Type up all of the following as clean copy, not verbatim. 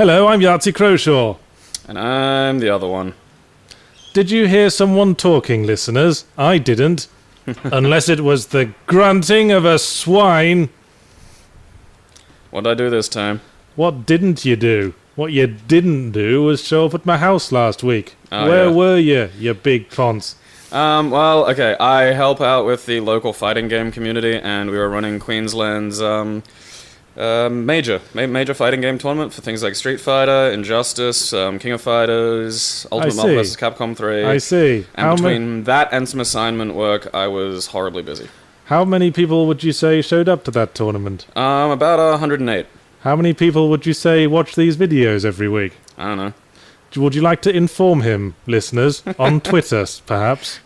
Hello, I'm Yahtzee Croshaw. And I'm the other one. Did you hear someone talking, listeners? I didn't. Unless it was the grunting of a swine. What'd I do this time? What didn't you do? What you didn't do was show up at my house last week. Where were you big ponce? Well, okay, I help out with the local fighting game community, and we were running Queensland's, major fighting game tournament for things like Street Fighter, Injustice, King of Fighters, Ultimate Marvel vs. Capcom 3. I see. And between that and some assignment work, I was horribly busy. How many people would you say showed up to that tournament? About 108. How many people would you say watch these videos every week? I don't know. Would you like to inform him, listeners, on Twitter, perhaps?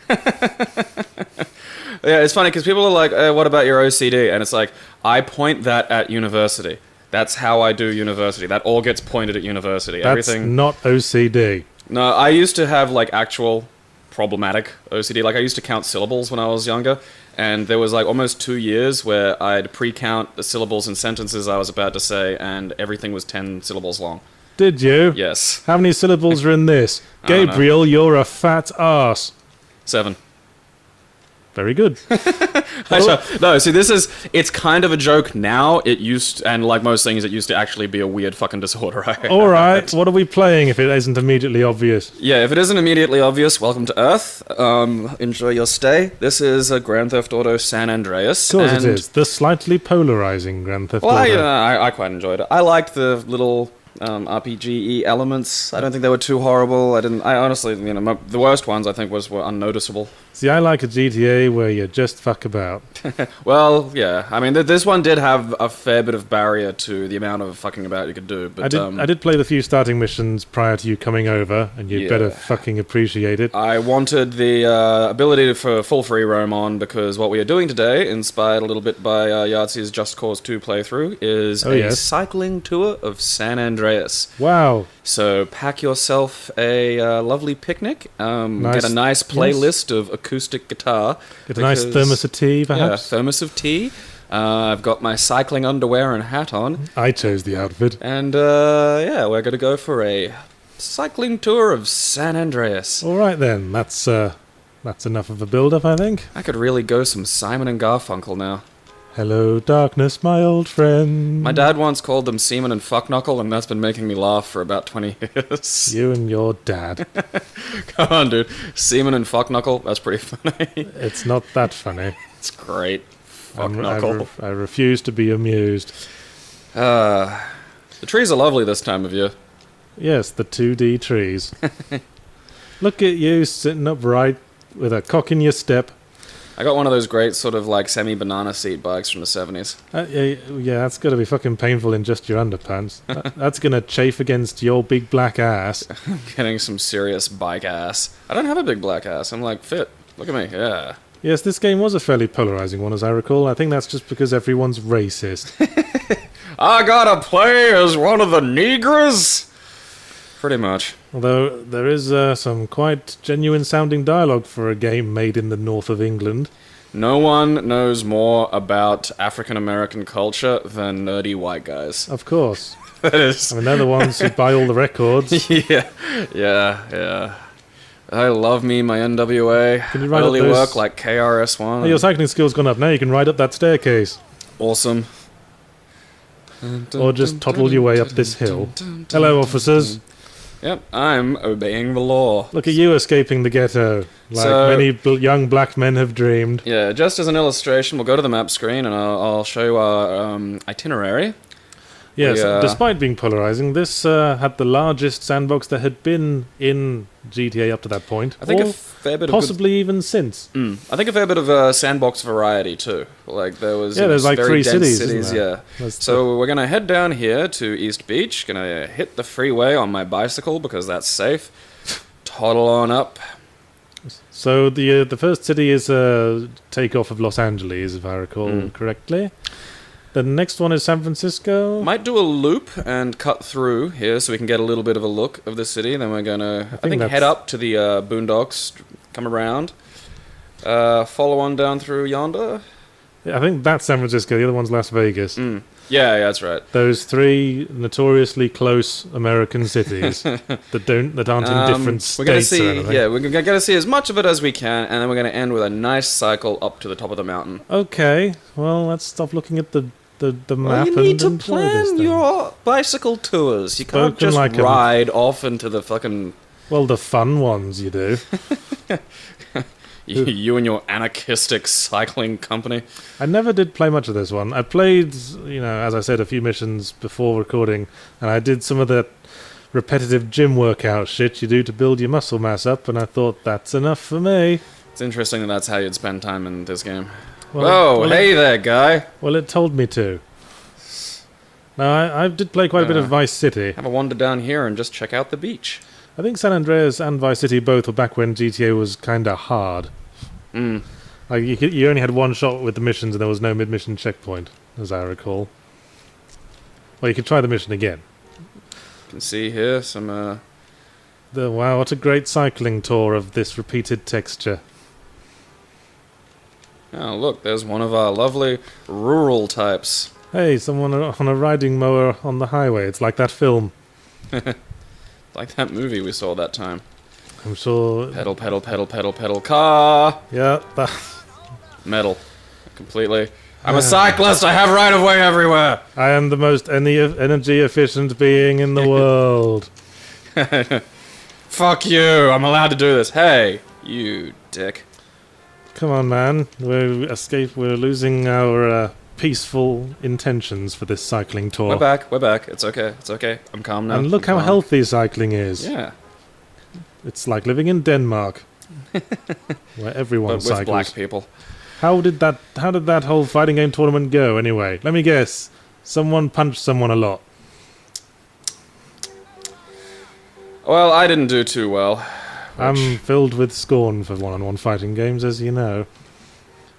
Yeah, it's funny because people are like, what about your OCD? And it's like, I point that at university. That's how I do university. That all gets pointed at university. That's not OCD. No, I used to have like actual problematic OCD. Like I used to count syllables when I was younger. And there was like almost 2 years where I'd pre-count the syllables and sentences I was about to say, and everything was 10 syllables long. Did you? Yes. How many syllables are in this? Gabriel, you're a fat ass. 7. Very good. No, see, it's kind of a joke now. And like most things, it used to actually be a weird fucking disorder. Alright, what are we playing if it isn't immediately obvious? Yeah, if it isn't immediately obvious, welcome to Earth. Enjoy your stay. This is a Grand Theft Auto San Andreas. Of course it is. The slightly polarizing Grand Theft Auto. Well, I quite enjoyed it. I liked the little RPG-y elements. I don't think they were too horrible. I honestly, the worst ones I think were unnoticeable. See, I like a GTA where you just fuck about. Well, yeah. I mean, this one did have a fair bit of barrier to the amount of fucking about you could do. But I did play the few starting missions prior to you coming over, and you'd better fucking appreciate it. I wanted the ability for full free roam on, because what we are doing today, inspired a little bit by Yahtzee's Just Cause 2 playthrough, is cycling tour of San Andreas. Wow. So pack yourself a lovely picnic, get a nice playlist of acoustic guitar. Get a nice thermos of tea, perhaps? Yeah, thermos of tea. I've got my cycling underwear and hat on. I chose the outfit. And we're going to go for a cycling tour of San Andreas. All right then, that's enough of a build-up, I think. I could really go some Simon and Garfunkel now. Hello, darkness, my old friend. My dad once called them Seaman and Fuckknuckle, and that's been making me laugh for about 20 years. You and your dad. Come on, dude. Seaman and Fuckknuckle, that's pretty funny. It's not that funny. It's great. Fuckknuckle. I refuse to be amused. The trees are lovely this time of year. Yes, the 2D trees. Look at you sitting upright with a cock in your step. I got one of those great sort of like semi-banana seat bikes from the 70s. Yeah, that's got to be fucking painful in just your underpants. That's going to chafe against your big black ass. I'm getting some serious bike ass. I don't have a big black ass. I'm like fit. Look at me. Yeah. Yes, this game was a fairly polarizing one, as I recall. I think that's just because everyone's racist. I gotta play as one of the Negras? Pretty much. Although there is some quite genuine-sounding dialogue for a game made in the north of England. No one knows more about African-American culture than nerdy white guys. Of course. That is. I mean, they're the ones who buy all the records. Yeah. I love me my NWA. Can you ride early up those... work like KRS-One. Oh, your cycling skill's gone up. Now you can ride up that staircase. Awesome. Or just toddle your way up this hill. Hello, officers. Yep, I'm obeying the law. Look at you escaping the ghetto, like many young black men have dreamed. Yeah, just as an illustration, we'll go to the map screen and I'll show you our itinerary. Yes, despite being polarizing, this had the largest sandbox there had been in GTA up to that point. I think a fair bit possibly even since. I think a fair bit of sandbox variety too. Like there was there's like very 3 dense cities. Yeah. So we're gonna head down here to East Beach. Gonna hit the freeway on my bicycle because that's safe. Toddle on up. So the first city is takeoff of Los Angeles, if I recall correctly. The next one is San Francisco. Might do a loop and cut through here so we can get a little bit of a look of the city. Then we're going to, I think head up to the boondocks, come around, follow on down through yonder. I think that's San Francisco. The other one's Las Vegas. Yeah, that's right. Those three notoriously close American cities that aren't in different states or anything. Yeah, we're gonna see as much of it as we can, and then we're gonna end with a nice cycle up to the top of the mountain. Okay, well, let's stop looking at the map. You need to and enjoy this plan thing. your bicycle tours. You can't Spoken just like ride off into the fucking... Well, the fun ones you do. You and your anarchistic cycling company. I never did play much of this one. I played, as I said, a few missions before recording, and I did some of the repetitive gym workout shit you do to build your muscle mass up, and I thought, that's enough for me. It's interesting that that's how you'd spend time in this game. Well, Whoa, hey there, guy. Well, it told me to. Now, I did play quite a bit of Vice City. Have a wander down here and just check out the beach. I think San Andreas and Vice City both were back when GTA was kind of hard. Like you only had one shot with the missions and there was no mid-mission checkpoint, as I recall. Well, you could try the mission again. You can see here some... Wow, what a great cycling tour of this repeated texture. Oh, look, there's one of our lovely rural types. Hey, someone on a riding mower on the highway. It's like that film. Like that movie we saw that time. I'm sure... Pedal, pedal, pedal, pedal, pedal, car! Yeah, that... Metal. Completely. I'm a cyclist, I have right of way everywhere! I am the most energy efficient being in the world. Fuck you, I'm allowed to do this. Hey, you dick. Come on, man. We're losing our peaceful intentions for this cycling tour. We're back. It's okay. I'm calm now. And look how healthy cycling is. Yeah. It's like living in Denmark, where everyone But cycles. with black people. How did that whole fighting game tournament go, anyway? Let me guess. Someone punched someone a lot. Well, I didn't do too well. I'm filled with scorn for one-on-one fighting games, as you know.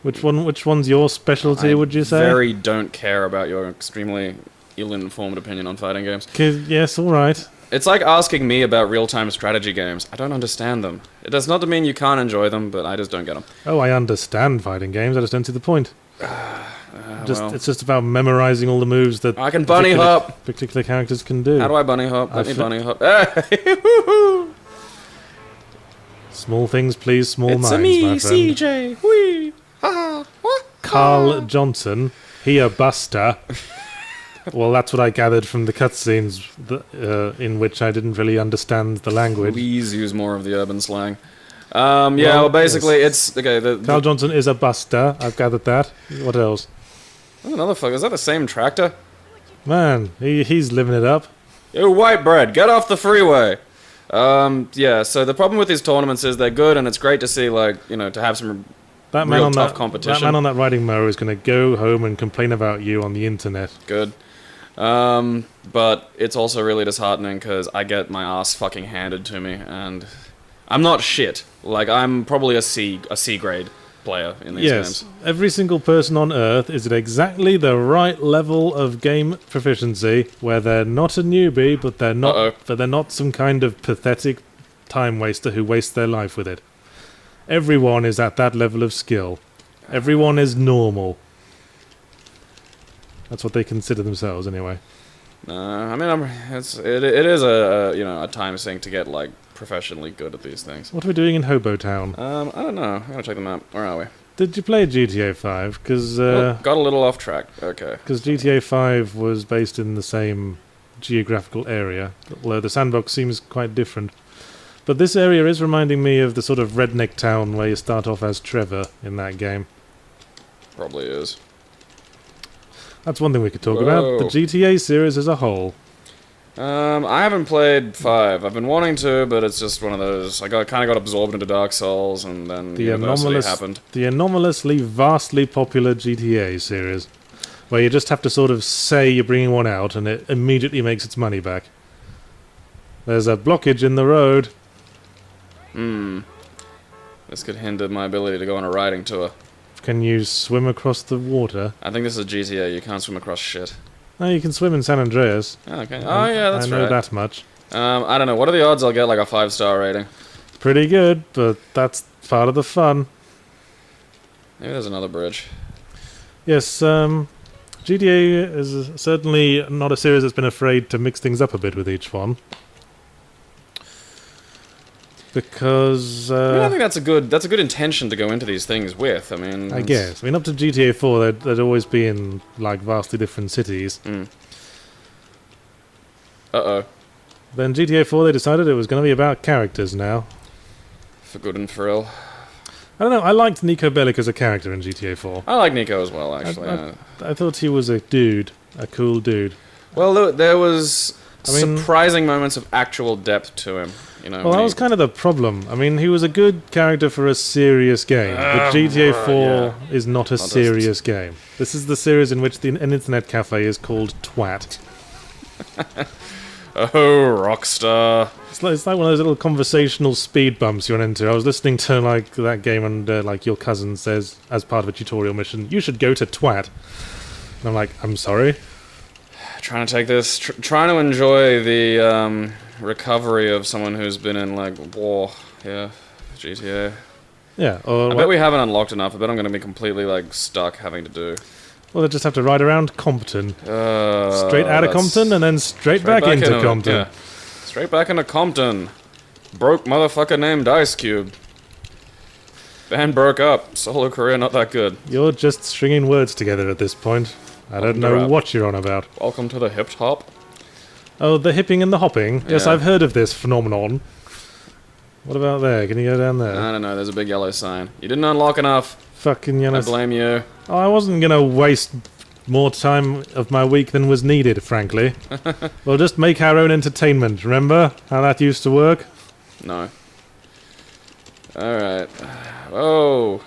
Which one's your specialty, would you say? I very don't care about your extremely ill-informed opinion on fighting games. Yes, all right. It's like asking me about real-time strategy games. I don't understand them. It does not mean you can't enjoy them, but I just don't get them. Oh, I understand fighting games. I just don't see the point. It's just about memorizing all the moves that I can bunny hop. Particular characters can do. How do I bunny hop? Let me bunny hop. Small things please small It's minds, me, my friend. CJ. Whee. Ha. What? Carl Johnson, he a buster. Well, that's what I gathered from the cutscenes in which I didn't really understand the language. Please use more of the urban slang. Well, basically, yes. it's... Okay, Carl Johnson is a buster. I've gathered that. What else? There's another fucker. Is that the same tractor? Man, he's living it up. Yo, white bread, get off the freeway! Yeah, so the problem with these tournaments is they're good, and it's great to see, to have some real tough competition. That man on that riding mower is going to go home and complain about you on the internet. Good. But it's also really disheartening because I get my ass fucking handed to me, and I'm not shit. Like, I'm probably a C grade player in these games. Every single person on Earth is at exactly the right level of game proficiency, where they're not a newbie, but they're not some kind of pathetic time waster who wastes their life with it. Everyone is at that level of skill. Everyone is normal. That's what they consider themselves, anyway. I mean, it is a time sink to get professionally good at these things. What are we doing in Hobo Town? I don't know. I'm gonna check them out. Where are we? Did you play GTA 5? Because got a little off track. Okay. Because GTA 5 was based in the same geographical area, although the sandbox seems quite different. But this area is reminding me of the sort of redneck town where you start off as Trevor in that game. Probably is. That's one thing we could talk about. The GTA series as a whole. I haven't played 5. I've been wanting to, but it's just one of those. I kind of got absorbed into Dark Souls, and then University happened. The anomalously, vastly popular GTA series, where you just have to sort of say you're bringing one out, and it immediately makes its money back. There's a blockage in the road. This could hinder my ability to go on a riding tour. Can you swim across the water? I think this is GTA. You can't swim across shit. No, you can swim in San Andreas. Oh, okay. Oh, yeah, that's right. I know that much. I don't know. What are the odds I'll get a 5-star rating? Pretty good, but that's part of the fun. Maybe there's another bridge. Yes, GTA is certainly not a series that's been afraid to mix things up a bit with each one. Because I mean, I think that's a good intention to go into these things with. I mean, I guess. I mean, up to GTA 4, they'd always be in like vastly different cities. Uh-oh. Then GTA 4, they decided it was going to be about characters now. For good and for ill. I don't know. I liked Nico Bellic as a character in GTA 4. I like Nico as well, actually. I thought he was a dude, a cool dude. Well, there was surprising moments of actual depth to him. You know. Well, that was kind of the problem. I mean, he was a good character for a serious game, but GTA 4 is not a serious game. This is the series in which an internet cafe is called Twat. Oh, Rockstar. It's like one of those little conversational speed bumps you run into. I was listening to like that game and like your cousin says, as part of a tutorial mission, you should go to Twat. And I'm like, I'm sorry? Trying to take this, trying to enjoy the recovery of someone who's been in like war, GTA. Yeah. I bet we haven't unlocked enough. I bet I'm going to be completely like stuck having to do. Well, they just have to ride around Compton. Straight out of Compton and then straight back into Compton. Yeah. Straight back into Compton. Broke motherfucker named Ice Cube. Band broke up. Solo career not that good. You're just stringing words together at this point. I don't know what you're on about. Welcome to the hip hop. Oh, the hipping and the hopping. Yes, Yeah. I've heard of this phenomenon. What about there? Can you go down there? I don't know. There's a big yellow sign. You didn't unlock enough. Fucking I blame you. Oh, I wasn't going to waste more time of my week than was needed, frankly. We'll just make our own entertainment. Remember how that used to work? No. Alright. Oh.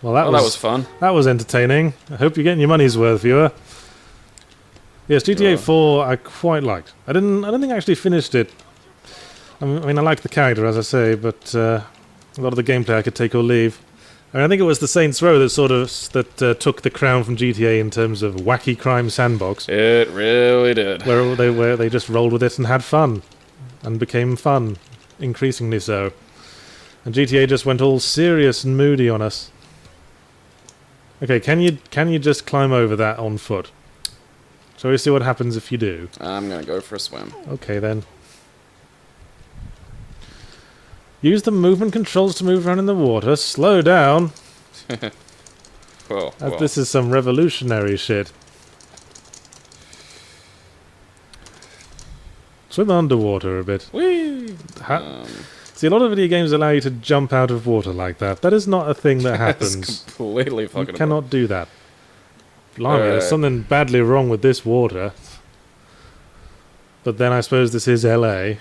Well, that was fun. That was entertaining. I hope you're getting your money's worth, viewer. Yes, GTA 4 I quite liked. I don't think I actually finished it. I mean, I liked the character, as I say, but a lot of the gameplay I could take or leave. I mean, I think it was the Saints Row that took the crown from GTA in terms of wacky crime sandbox. It really did. Where they just rolled with it and had fun, and became fun, increasingly so. And GTA just went all serious and moody on us. Okay, can you just climb over that on foot? Shall we see what happens if you do? I'm gonna go for a swim. Okay then. Use the movement controls to move around in the water. Slow down. Whoa. This is some revolutionary shit. Swim underwater a bit. Whee! See, a lot of video games allow you to jump out of water like that. That is not a thing that happens. That's completely fucking. You cannot do that. Blimey, there's something badly wrong with this water. But then I suppose this is LA.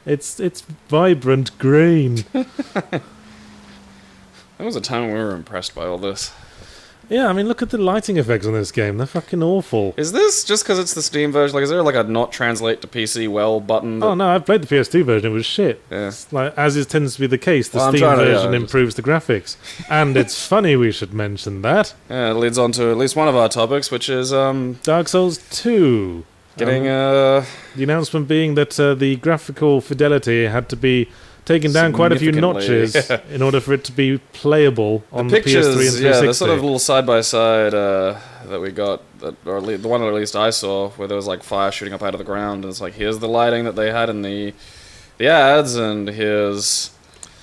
It's vibrant green. There was a time when we were impressed by all this. Yeah, I mean, look at the lighting effects on this game. They're fucking awful. Is this just because it's the Steam version? Like, is there like a not translate to PC well button? Oh no, I've played the PS2 version. It was shit. Yeah. It's like, as is tends to be the case, the Steam version improves the graphics, and it's funny we should mention that. Yeah, it leads on to at least one of our topics, which is Dark Souls 2. Getting the announcement being that the graphical fidelity had to be taken down quite a few notches in order for it to be playable on the PS3 and 360. Yeah, the sort of little side-by-side that we got, or the one that at least I saw, where there was like fire shooting up out of the ground, and it's like, here's the lighting that they had in the ads, and here's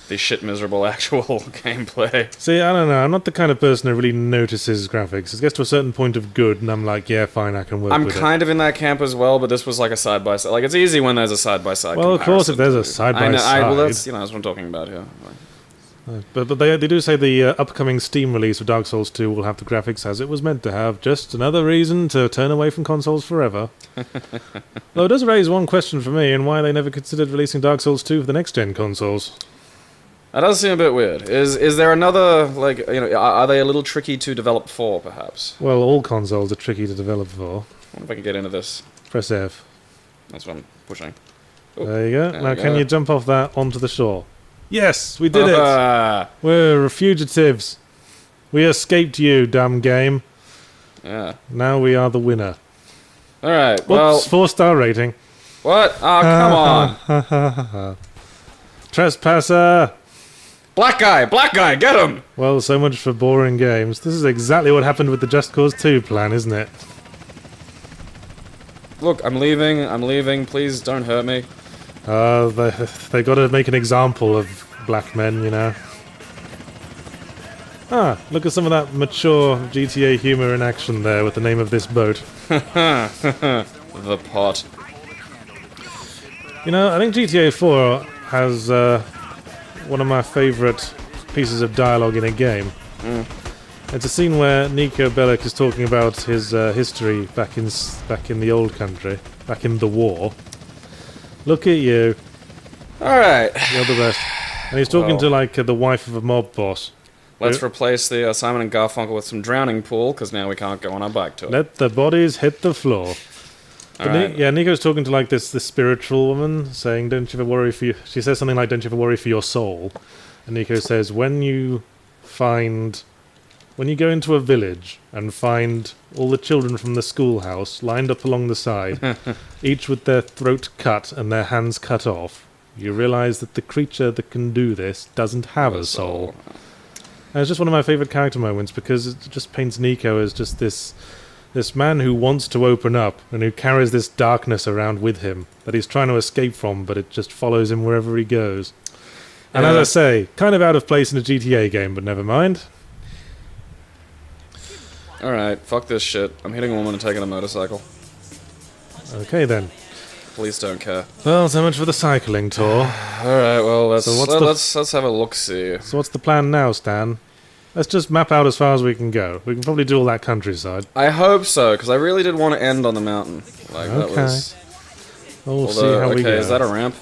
the shit miserable actual gameplay. See, I don't know. I'm not the kind of person who really notices graphics. It gets to a certain point of good, and I'm like, yeah, fine, I can work with it. I'm kind of in that camp as well, but this was like a side-by-side. Like, it's easy when there's a side-by-side Well, of course, if there's a side-by-side. Well, that's what I'm talking about here. But they do say the upcoming Steam release of Dark Souls 2 will have the graphics as it was meant to have. Just another reason to turn away from consoles forever. Though it does raise one question for me, and why they never considered releasing Dark Souls 2 for the next-gen consoles. That does seem a bit weird. Is there another, like, are they a little tricky to develop for, perhaps? Well, all consoles are tricky to develop for. I wonder if I can get into this. Press F. That's what I'm pushing. Ooh, there you go. Now, can you jump off that onto the shore? Yes, we did it! We're fugitives. We escaped you, dumb game. Yeah. Now we are the winner. Alright, well... 4-star rating. What? Oh, come on! Trespasser! Black guy, get him! Well, so much for boring games. This is exactly what happened with the Just Cause 2 plan, isn't it? Look, I'm leaving, please don't hurt me. They gotta make an example of black men, you know. Ah, look at some of that mature GTA humor in action there with the name of this boat. The pot. You know, I think GTA 4 has one of my favourite pieces of dialogue in a game. It's a scene where Nico Bellic is talking about his history back in the old country, back in the war. Look at you. Alright. You're the best. And he's talking to, like, the wife of a mob boss. Let's replace the Simon and Garfunkel with some drowning pool, because now we can't go on our bike to it. Let the bodies hit the floor. Right. Yeah, Nico's talking to, like, this spiritual woman, saying, don't you ever worry for you... She says something like, don't you ever worry for your soul. And Nico says, when you go into a village and find all the children from the schoolhouse lined up along the side, each with their throat cut and their hands cut off, you realize that the creature that can do this doesn't have a soul. And it's just one of my favourite character moments because it just paints Nico as just this man who wants to open up and who carries this darkness around with him that he's trying to escape from, but it just follows him wherever he goes. And as I say, kind of out of place in a GTA game, but never mind. Alright, fuck this shit. I'm hitting a woman and taking a motorcycle. Okay then. Please don't care. Well, so much for the cycling tour. Alright, well, let's have a look-see. So what's the plan now, Stan? Let's just map out as far as we can go. We can probably do all that countryside. I hope so, because I really did want to end on the mountain. Like, okay. That was... We'll see how we go. Is that a ramp?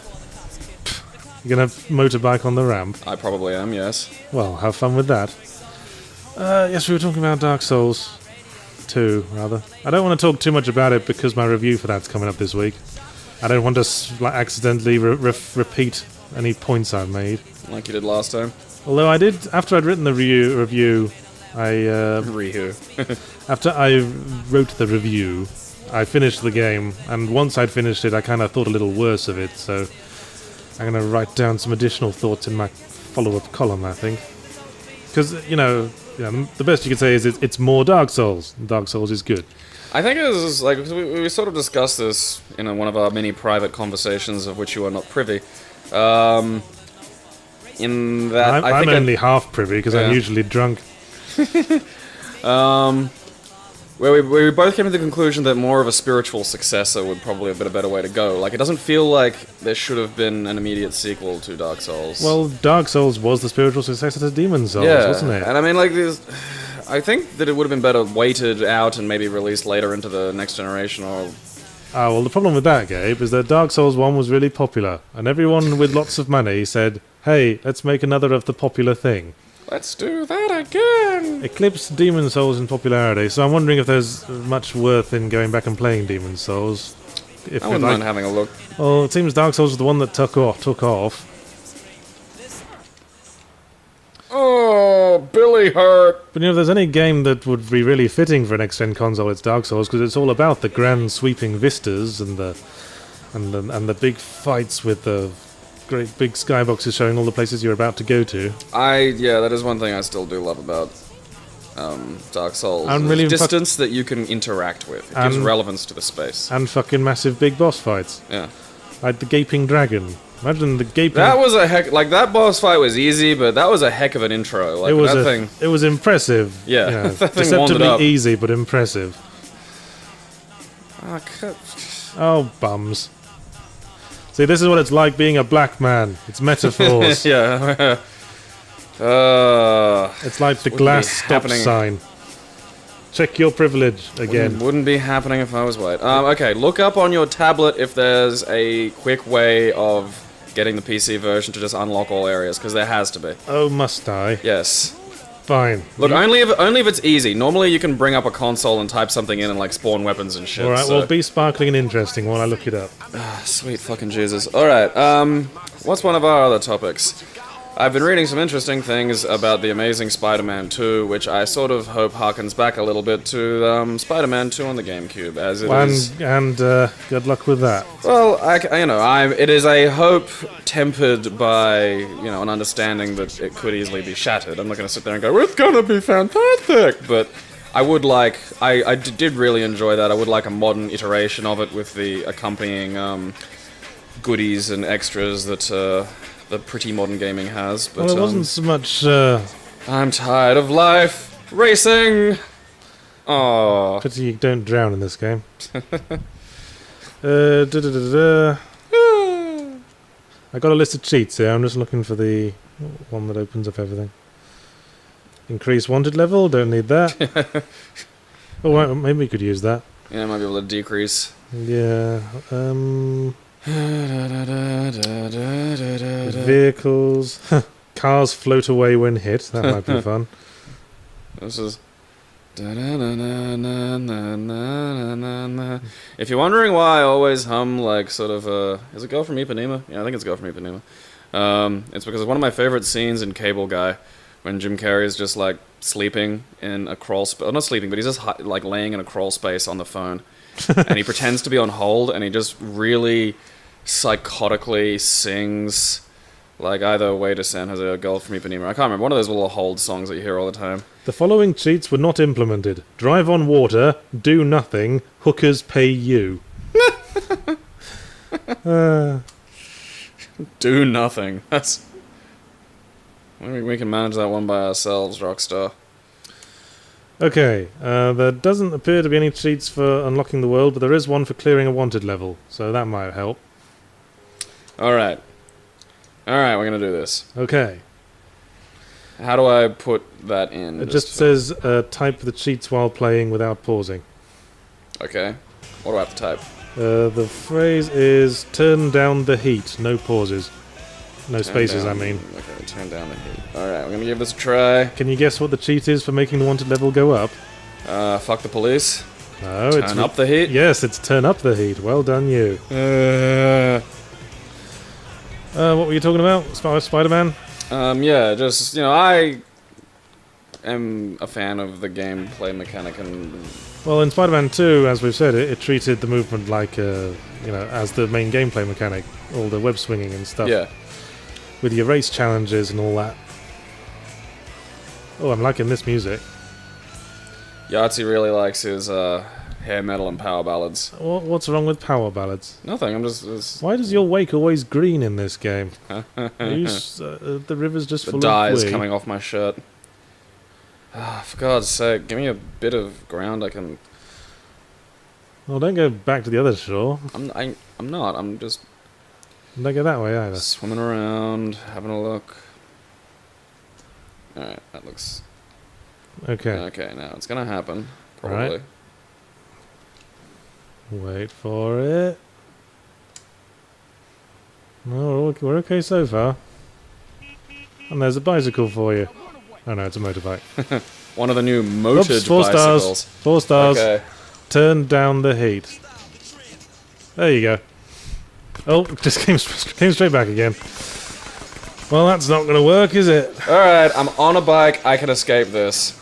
You're gonna motorbike on the ramp? I probably am, yes. Well, have fun with that. Yes, we were talking about Dark Souls 2, rather. I don't want to talk too much about it because my review for that's coming up this week. I don't want to accidentally repeat any points I've made. Like you did last time. Although I did, after I'd written the review, after I wrote the review, I finished the game, and once I'd finished it, I kind of thought a little worse of it, so I'm going to write down some additional thoughts in my follow-up column, I think. Because, you know, the best you could say is it's more Dark Souls. Dark Souls is good. I think it was like we sort of discussed this in one of our many private conversations of which you are not privy. In that I'm only half privy because I'm usually drunk. Where we both came to the conclusion that more of a spiritual successor would probably have been a better way to go. Like, it doesn't feel like there should have been an immediate sequel to Dark Souls. Well, Dark Souls was the spiritual successor to Demon Souls, wasn't it? And I mean, like, I think that it would have been better waited out and maybe released later into the next generation, or... Well, the problem with that, Gabe, is that Dark Souls 1 was really popular, and everyone with lots of money said, hey, let's make another of the popular thing. Let's do that again! Eclipsed Demon Souls in popularity, so I'm wondering if there's much worth in going back and playing Demon Souls. I wouldn't mind having a look. Well, it seems Dark Souls was the one that took off. Oh, Billy hurt! But you know, if there's any game that would be really fitting for an next-gen console, it's Dark Souls, because it's all about the grand sweeping vistas and the big fights with the great big skyboxes showing all the places you're about to go to. Yeah, that is one thing I still do love about Dark Souls. And really distance that you can interact with. It gives relevance to the space. And fucking massive big boss fights. Yeah. Like the Gaping Dragon. Imagine the Gaping... That was a heck... Like, that boss fight was easy, but that was a heck of an intro. Like, It was impressive. Yeah, you know, that thing deceptively wandered up. easy, but impressive. Oh, bums. See, this is what it's like being a black man. It's metaphors. Yeah. It's like the glass stop sign. Check your privilege again. Wouldn't be happening if I was white. Okay, look up on your tablet if there's a quick way of getting the PC version to just unlock all areas, because there has to be. Oh, must I? Yes. Fine. Look, only if it's easy. Normally you can bring up a console and type something in and, like, spawn weapons and shit. Alright, well, be sparkling and interesting while I look it up. Sweet fucking Jesus. Alright, what's one of our other topics? I've been reading some interesting things about the Amazing Spider-Man 2, which I sort of hope harkens back a little bit to Spider-Man 2 on the GameCube, as it is. And good luck with that. Well, it is a hope tempered by, an understanding that it could easily be shattered. I'm not going to sit there and go, it's going to be fantastic! But I would like, I did really enjoy that. I would like a modern iteration of it with the accompanying goodies and extras that the pretty modern gaming has. But, well, it wasn't so much... I'm tired of life racing! Oh. Pity you don't drown in this game. I got a list of cheats here. I'm just looking for the one that opens up everything. Increase wanted level. Don't need that. Oh, right, maybe we could use that. Yeah, I might be able to decrease. Yeah. Vehicles. Cars float away when hit. That might be fun. This is... If you're wondering why I always hum like sort of is it Girl from Ipanema? Yeah, I think it's Girl from Ipanema. It's because it's one of my favorite scenes in Cable Guy when Jim Carrey is just like sleeping in a crawl space. Not sleeping, but he's just like laying in a crawl space on the phone. And he pretends to be on hold and he just really psychotically sings like either Way to San Jose or Girl from Ipanema. I can't remember. One of those little hold songs that you hear all the time. The following cheats were not implemented. Drive on water, do nothing, hookers pay you. Do nothing. That's... Maybe we can manage that one by ourselves, Rockstar. Okay, there doesn't appear to be any cheats for unlocking the world, but there is one for clearing a wanted level, so that might help. Alright. Alright, we're gonna do this. Okay. How do I put that in? It just says type the cheats while playing without pausing. Okay. What do I have to type? The phrase is turn down the heat, no pauses. No spaces, I mean. Okay, turn down the heat. Alright, we're gonna give this a try. Can you guess what the cheat is for making the wanted level go up? Fuck the police. No, turn up the heat? Yes, it's turn up the heat. Well done, you. What were you talking about? Spider-Man? Yeah, just, I am a fan of the gameplay mechanic and... Well, in Spider-Man 2, as we've said, it treated the movement like, as the main gameplay mechanic. All the web swinging and stuff. Yeah. With your race challenges and all that. Oh, I'm liking this music. Yahtzee really likes his hair metal and power ballads. What's wrong with power ballads? Nothing, I'm just... Why does your wake always green in this game? The river's just full of The dye is wee. coming off my shirt. For God's sake, give me a bit of ground I can... Well, don't go back to the other shore. I'm not, I'm just... Don't go that way either. Swimming around, having a look. Alright, that looks... Okay. Okay, now it's gonna happen. Probably. Right. Wait for it. No, we're okay so far. And there's a bicycle for you. Oh no, it's a motorbike. One of the new motored Oops, 4 bicycles. stars. 4 stars. Okay. Turn down the heat. There you go. Oh, just came straight back again. Well, that's not going to work, is it? Alright, I'm on a bike. I can escape this.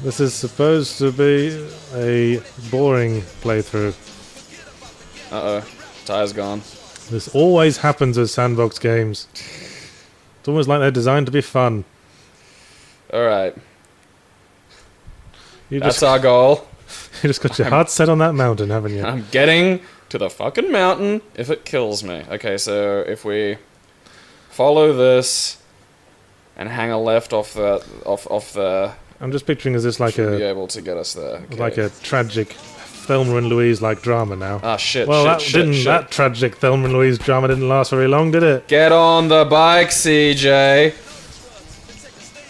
This is supposed to be a boring playthrough. Uh-oh. Tire's gone. This always happens with sandbox games. It's almost like they're designed to be fun. Alright. You That's our goal. You just got your heart set on that mountain, haven't you? I'm getting to the fucking mountain if it kills me. Okay, so if we follow this and hang a left off the I'm just picturing as this like should be able to get us there. Okay. like a tragic Thelma and Louise like drama now. Ah shit. Well, shit. that tragic Thelma and Louise drama didn't last very long, did it? Get on the bike, CJ.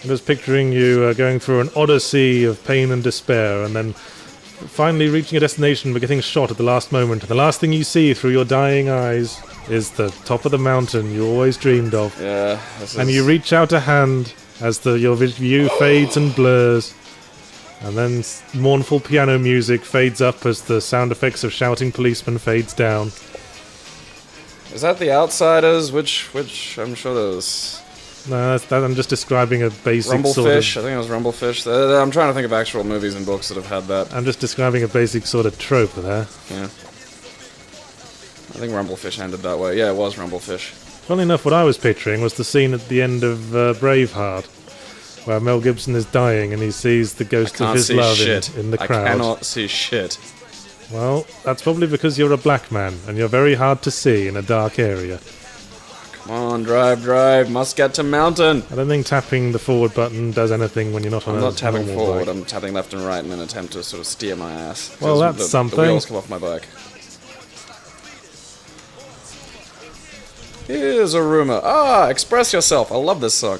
I'm just picturing you going through an odyssey of pain and despair, and then finally reaching a destination but getting shot at the last moment. The last thing you see through your dying eyes is the top of the mountain you always dreamed of. Yeah. And you reach out a hand as your view fades and blurs, and then mournful piano music fades up as the sound effects of shouting policemen fades down. Is that The Outsiders? Which I'm sure there's... No, I'm just describing a basic Rumblefish. sort of... I think it was Rumblefish. I'm trying to think of actual movies and books that have had that. I'm just describing a basic sort of trope there. Yeah. I think Rumblefish ended that way. Yeah, it was Rumblefish. Funnily enough, what I was picturing was the scene at the end of Braveheart, where Mel Gibson is dying and he sees the ghost of his love in the crowd. I cannot see shit. Well, that's probably because you're a black man and you're very hard to see in a dark area. Come on, drive. Must get to mountain. I don't think tapping the forward button does anything when you're not on a normal bike. I'm not tapping forward, I'm tapping left and right in an attempt to sort of steer my ass. Well, that's something. The wheels come off my bike. Here's a rumor. Express yourself. I love this song.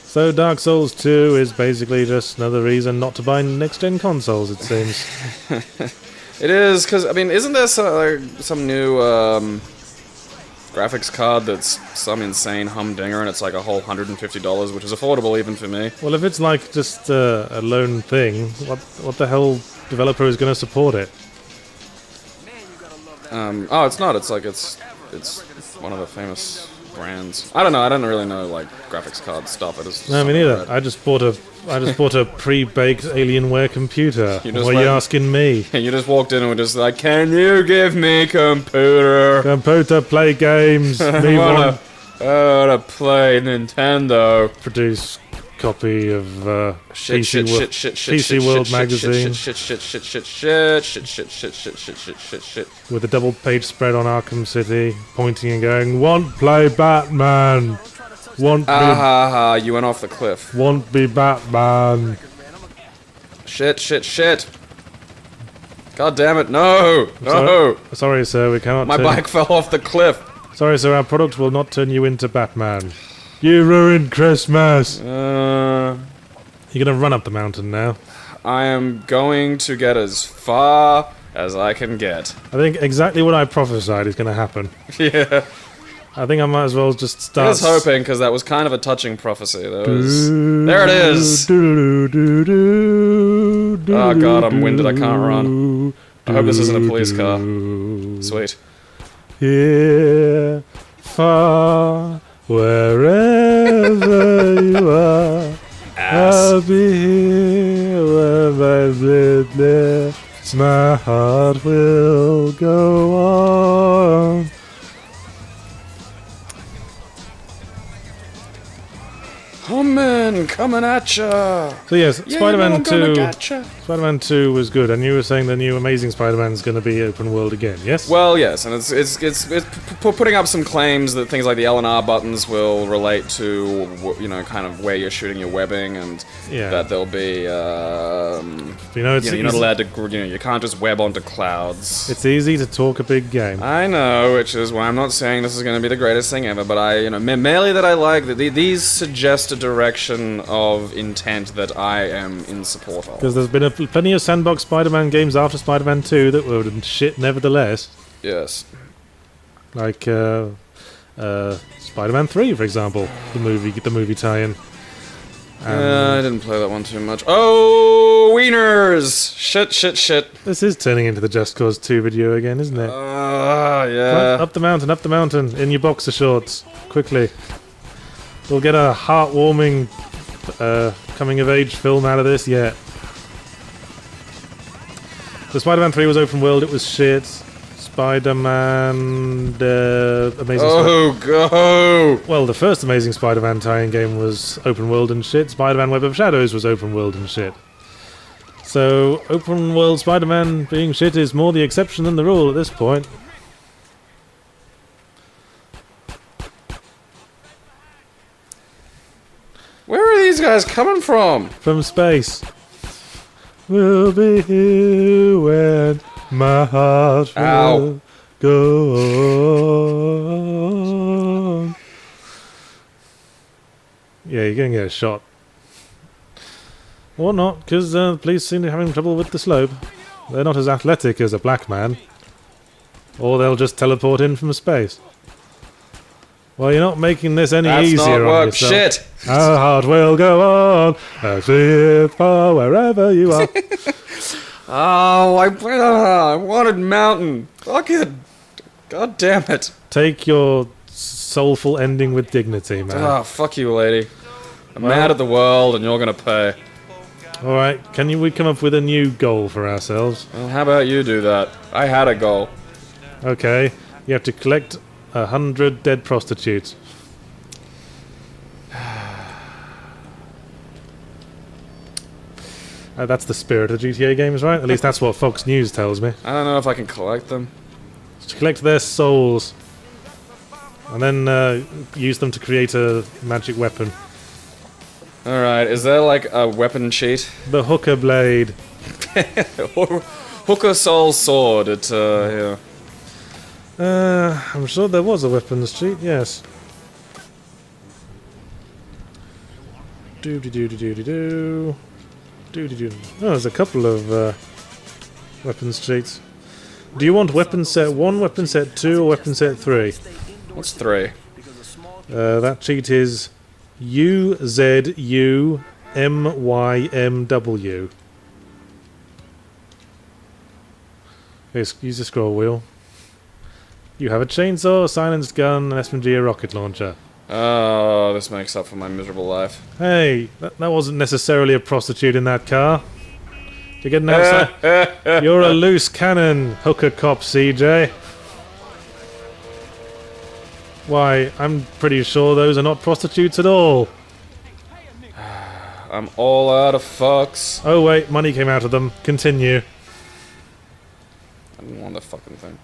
So Dark Souls 2 is basically just another reason not to buy next-gen consoles, it seems. It is, because, I mean, isn't there some new graphics card that's some insane humdinger and it's like a whole $150, which is affordable even for me? Well, if it's like just a lone thing, what the hell developer is going to support it? It's not. It's like it's one of the famous brands. I don't know. I don't really know like graphics card stuff. No, me neither. I just bought a pre-baked Alienware computer. What are you asking me? You just walked in and were just like, "Can you give me computer? Computer, play games. Me want to play Nintendo. Produce copy of PC World magazine. Shit. With a double-page spread on Arkham City, pointing and going, "Want play Batman? Want be you went off the cliff. Want be Batman? Shit. God damn it! No. Sorry, sir, we cannot. My bike fell off the cliff. Sorry, sir, our product will not turn you into Batman. You ruined Christmas. You're gonna run up the mountain now. I am going to get as far as I can get. I think exactly what I prophesied is gonna happen. Yeah. I think I might as well just start. I was hoping, because that was kind of a touching prophecy. There it is. Oh god, I'm winded. I can't run. I hope this isn't a police car. Sweet. Here, far, wherever you are, I'll be here where my blood lives. My heart will go on. Oh man, coming at ya! So yes, Spider-Man 2. Gotcha. Spider-Man 2 was good, and you were saying the new Amazing Spider-Man is going to be open world again, yes? Well, yes, and it's putting up some claims that things like the L and R buttons will relate to, you know, kind of where you're shooting your webbing, and that there'll be, you're not allowed to, you can't just web onto clouds. It's easy to talk a big game. I know, which is why I'm not saying this is going to be the greatest thing ever, but merely that I like that these suggest a direction of intent that I am in support of. Because there's been plenty of sandbox Spider-Man games after Spider-Man 2 that were shit nevertheless. Yes. Like Spider-Man 3, for example, the movie tie-in. I didn't play that one too much. Oh, wieners! Shit. This is turning into the Just Cause 2 video again, isn't it? Yeah. Up the mountain, in your boxer shorts, quickly. We'll get a heartwarming coming-of-age film out of this yet. So Spider-Man 3 was open world, it was shit. Spider-Man... go! Well, the first Amazing Spider-Man tie-in game was open world and shit. Spider-Man Web of Shadows was open world and shit. So, open world Spider-Man being shit is more the exception than the rule at this point. Where are these guys coming from? From space. We'll be here when my heart will go on. Yeah, you're gonna get a shot. Or not, because the police seem to be having trouble with the slope. They're not as athletic as a black man. Or they'll just teleport in from space. Well, you're not making this any easier on yourself. Shit! Our heart will go on, as if for wherever you are. I wanted mountain. Fuck it. God damn it. Take your soulful ending with dignity, man. Oh, fuck you, lady. I'm mad at the world, and you're gonna pay. All right, we come up with a new goal for ourselves? Well, how about you do that? I had a goal. Okay, you have to collect 100 dead prostitutes. That's the spirit of GTA games, right? At least that's what Fox News tells me. I don't know if I can collect them. To collect their souls. And then use them to create a magic weapon. Alright, is there like a weapon cheat? The hooker blade. Hooker soul sword, yeah. I'm sure there was a weapons cheat, yes. Do-do-do-do-do-do-do. Do-do-do. Oh, there's a couple of weapons cheats. Do you want weapon set 1, weapon set 2, or weapon set 3? What's 3? That cheat is UZUMYMW. Use the scroll wheel. You have a chainsaw, a silenced gun, an SMG, a rocket launcher. Oh, this makes up for my miserable life. Hey, that wasn't necessarily a prostitute in that car. You're getting outside. You're a loose cannon, hooker cop CJ. Why, I'm pretty sure those are not prostitutes at all. I'm all out of fucks. Oh wait, money came out of them. Continue. I didn't want the fucking thing.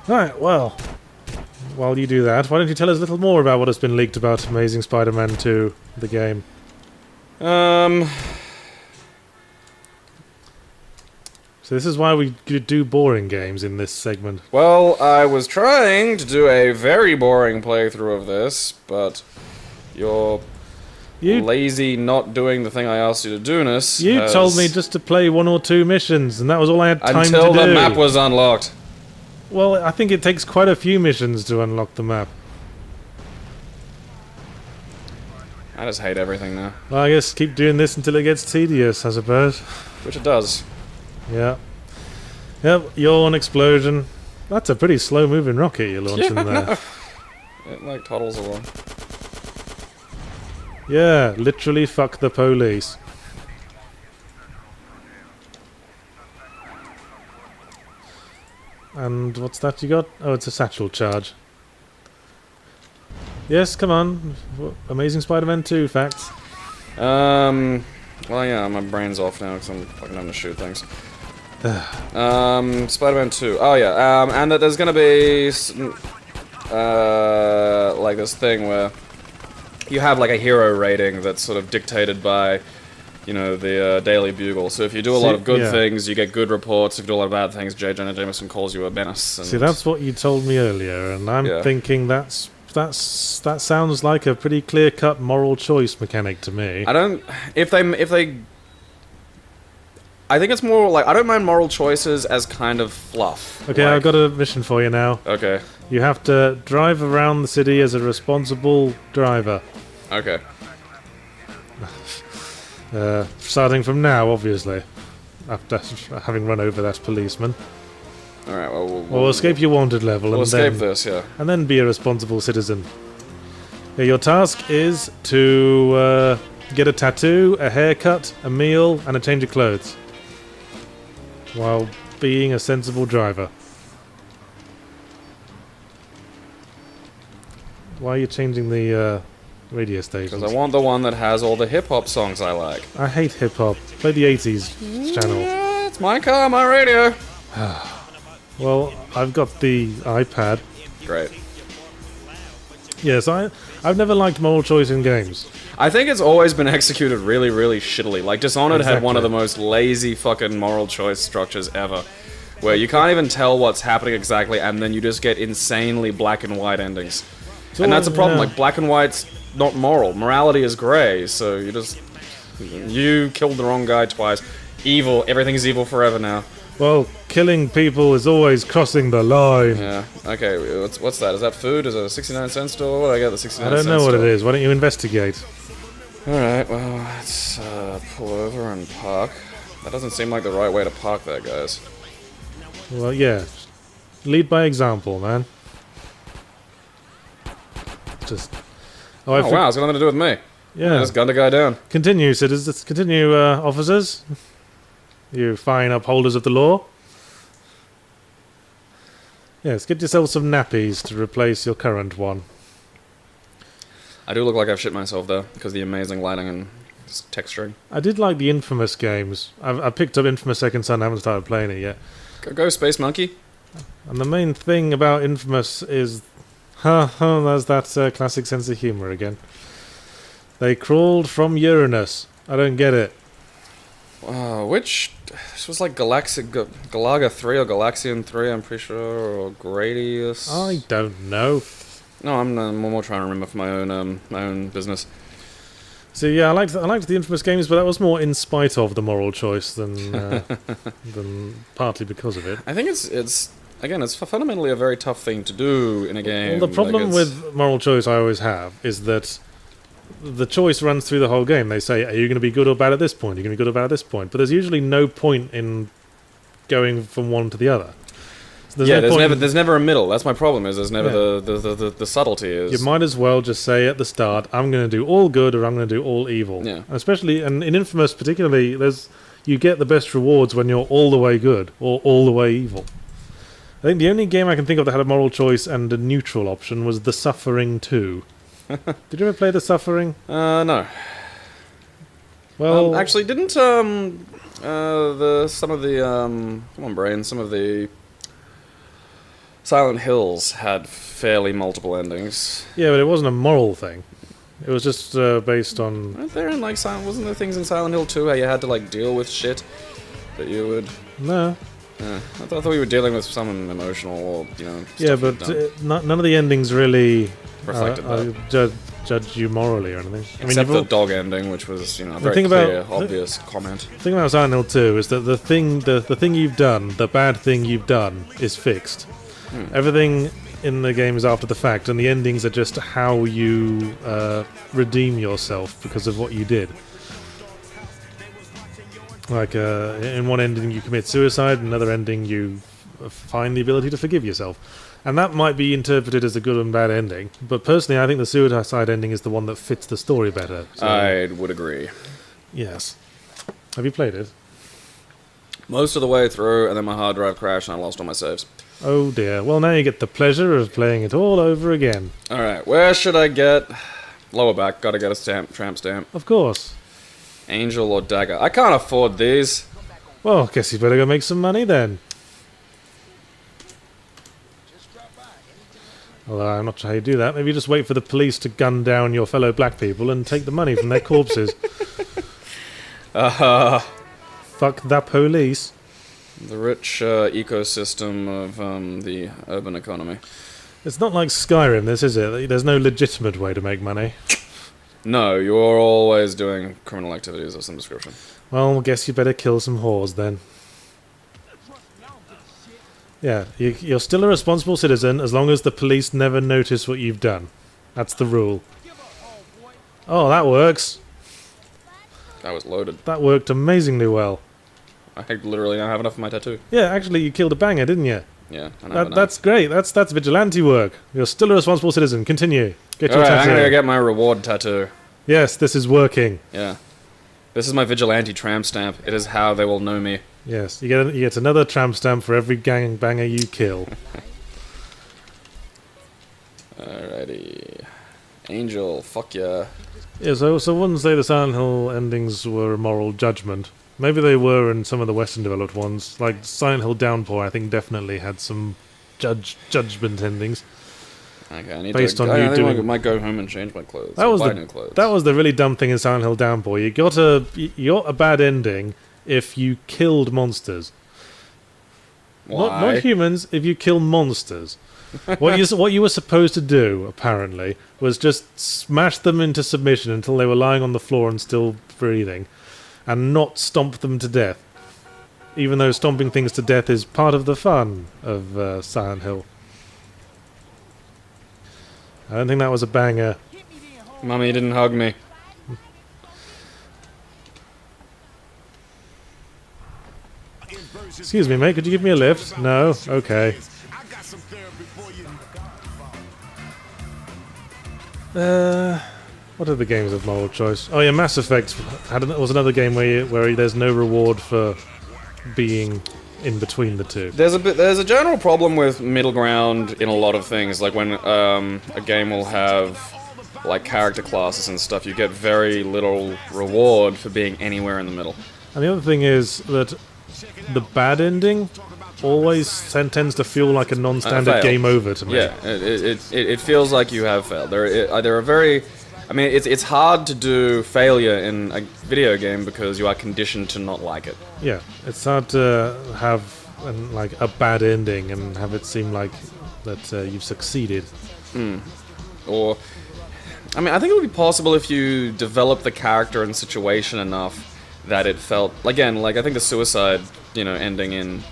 Right, well, while you do that, why don't you tell us a little more about what has been leaked about Amazing Spider-Man 2, the game? So this is why we do boring games in this segment. Well, I was trying to do a very boring playthrough of this, but your lazy not doing the thing I asked you to do-ness You told me just to play 1 or 2 missions, and that was all I had time to do. Until the map was unlocked. Well, I think it takes quite a few missions to unlock the map. I just hate everything now. Well, I guess keep doing this until it gets tedious, I suppose. Which it does. Yeah. Yep, yawn, explosion. That's a pretty slow-moving rocket you're launching there. It, like, toddles along. Yeah, literally fuck the police. And what's that you got? Oh, it's a satchel charge. Yes, come on. Amazing Spider-Man 2 facts. Well, yeah, my brain's off now because I'm fucking having to shoot things. Spider-Man 2. Oh, yeah, and that there's gonna be, like this thing where you have, like, a hero rating that's sort of dictated by, you know, the Daily Bugle. So if you do a lot of good things, you get good reports. If you do a lot of bad things, J. Jonah Jameson calls you a menace. And see, that's what you told me earlier, and I'm thinking that sounds like a pretty clear-cut moral choice mechanic to me. I don't... I think it's more like, I don't mind moral choices as kind of fluff. Okay, like, I've got a mission for you now. Okay. You have to drive around the city as a responsible driver. Okay. Starting from now, obviously. After having run over that policeman. Alright, well... We'll escape your wanted level. We'll escape this, yeah. And then be a responsible citizen. Yeah, your task is to get a tattoo, a haircut, a meal, and a change of clothes. While being a sensible driver. Why are you changing the radio stations? Because I want the one that has all the hip-hop songs I like. I hate hip-hop. Play the 80s channel. Yeah, it's my car, my radio. Well, I've got the iPad. Great. Yes, I've never liked moral choice in games. I think it's always been executed really, really shittily. Like, Dishonored had one of the most lazy fucking moral choice structures ever. Where you can't even tell what's happening exactly, and then you just get insanely black and white endings. And that's a problem, like, black and white's not moral. Morality is grey, so you killed the wrong guy twice. Evil, everything's evil forever now. Well, killing people is always crossing the line. Yeah, okay, what's that? Is that food? Is it a 69-cent store? What do I get, the 69-cent store? I don't know what it is. Why don't you investigate? Alright, well, let's pull over and park. That doesn't seem like the right way to park there, guys. Well, yeah. Lead by example, man. Just... Oh, wow, it's got nothing to do with me. Yeah. I just gunned a guy down. Continue, citizens. Continue, officers. You fine upholders of the law. Yes, get yourself some nappies to replace your current one. I do look like I've shit myself, though, because of the amazing lighting and texturing. I did like the Infamous games. I picked up Infamous Second Son, I haven't started playing it yet. Go Space Monkey. And the main thing about Infamous is... there's that classic sense of humour again. They crawled from Uranus. I don't get it. Which... This was like Galaga 3 or Galaxian 3, I'm pretty sure, or Gradius. I don't know. No, I'm more trying to remember for my own business. So yeah, I liked the Infamous games, but that was more in spite of the moral choice than partly because of it. I think it's fundamentally a very tough thing to do in a game. Well, the problem with moral choice I always have is that the choice runs through the whole game. They say, are you going to be good or bad at this point? Are you going to be good or bad at this point? But there's usually no point in going from one to the other. So there's never a middle. That's my problem. Is there's never the subtlety. Is you might as well just say at the start, I'm going to do all good or I'm going to do all evil. Yeah. Especially and in Infamous, particularly, you get the best rewards when you're all the way good or all the way evil. I think the only game I can think of that had a moral choice and a neutral option was The Suffering 2. Did you ever play The Suffering? No. Well, actually, didn't some of the Silent Hills had fairly multiple endings. Yeah, but it wasn't a moral thing. It was just based on... Wasn't there things in Silent Hill 2 how you had to like deal with shit that you would... No. Yeah, I thought we were dealing with something emotional or, Yeah, but none of the endings really reflected that. Judge you morally or anything. Except the dog ending, which was, a very clear, obvious comment. The thing about Silent Hill 2 is that the thing you've done, the bad thing you've done, is fixed. Everything in the game is after the fact, and the endings are just how you redeem yourself because of what you did. Like, in one ending you commit suicide, in another ending you find the ability to forgive yourself. And that might be interpreted as a good and bad ending, but personally I think the suicide ending is the one that fits the story better. So, I would agree. Yes. Have you played it? Most of the way through, and then my hard drive crashed and I lost all my saves. Oh dear. Well, now you get the pleasure of playing it all over again. Alright, where should I get... Lower back, gotta get a tramp stamp. Of course. Angel or dagger. I can't afford these. Well, I guess you better go make some money then. Well, I'm not sure how you do that. Maybe you just wait for the police to gun down your fellow black people and take the money from their corpses. Fuck the police. The rich ecosystem of the urban economy. It's not like Skyrim, this is it? There's no legitimate way to make money. No, you're always doing criminal activities of some description. Well, I guess you better kill some whores then. Yeah, you're still a responsible citizen as long as the police never notice what you've done. That's the rule. Oh, that works. That was loaded. That worked amazingly well. I literally don't have enough for my tattoo. Yeah, actually, you killed a banger, didn't you? Yeah, that's great. That's vigilante work. You're still a responsible citizen. Continue. Get your tattoo. I'm gonna go get my reward tattoo. Yes, this is working. Yeah. This is my vigilante tramp stamp. It is how they will know me. Yes, you get another tramp stamp for every gangbanger you kill. Alrighty. Angel, fuck yeah. Yeah, so wouldn't say the Silent Hill endings were a moral judgment. Maybe they were in some of the Western developed ones. Like Silent Hill Downpour, I think definitely had some judgment endings. Okay, I need based to... on I might go home and change my clothes. That was the really dumb thing in Silent Hill Downpour. You got a bad ending if you killed monsters. Why? Not humans, if you kill monsters. What you were supposed to do, apparently, was just smash them into submission until they were lying on the floor and still breathing, and not stomp them to death. Even though stomping things to death is part of the fun of Silent Hill. I don't think that was a banger. Mummy didn't hug me. Excuse me, mate, could you give me a lift? No? Okay. What are the games of moral choice? Oh yeah, Mass Effect was another game where there's no reward for being in between the two. There's a general problem with middle ground in a lot of things. Like when a game will have like character classes and stuff, you get very little reward for being anywhere in the middle. And the other thing is that the bad ending always tends to feel like a non-standard game over to me. Yeah, it feels like you have failed. There are very... I mean, it's hard to do failure in a video game because you are conditioned to not like it. Yeah, it's hard to have like a bad ending and have it seem like that you've succeeded. Or, I mean, I think it would be possible if you develop the character and situation enough that it felt... Again, like, I think the suicide, ending in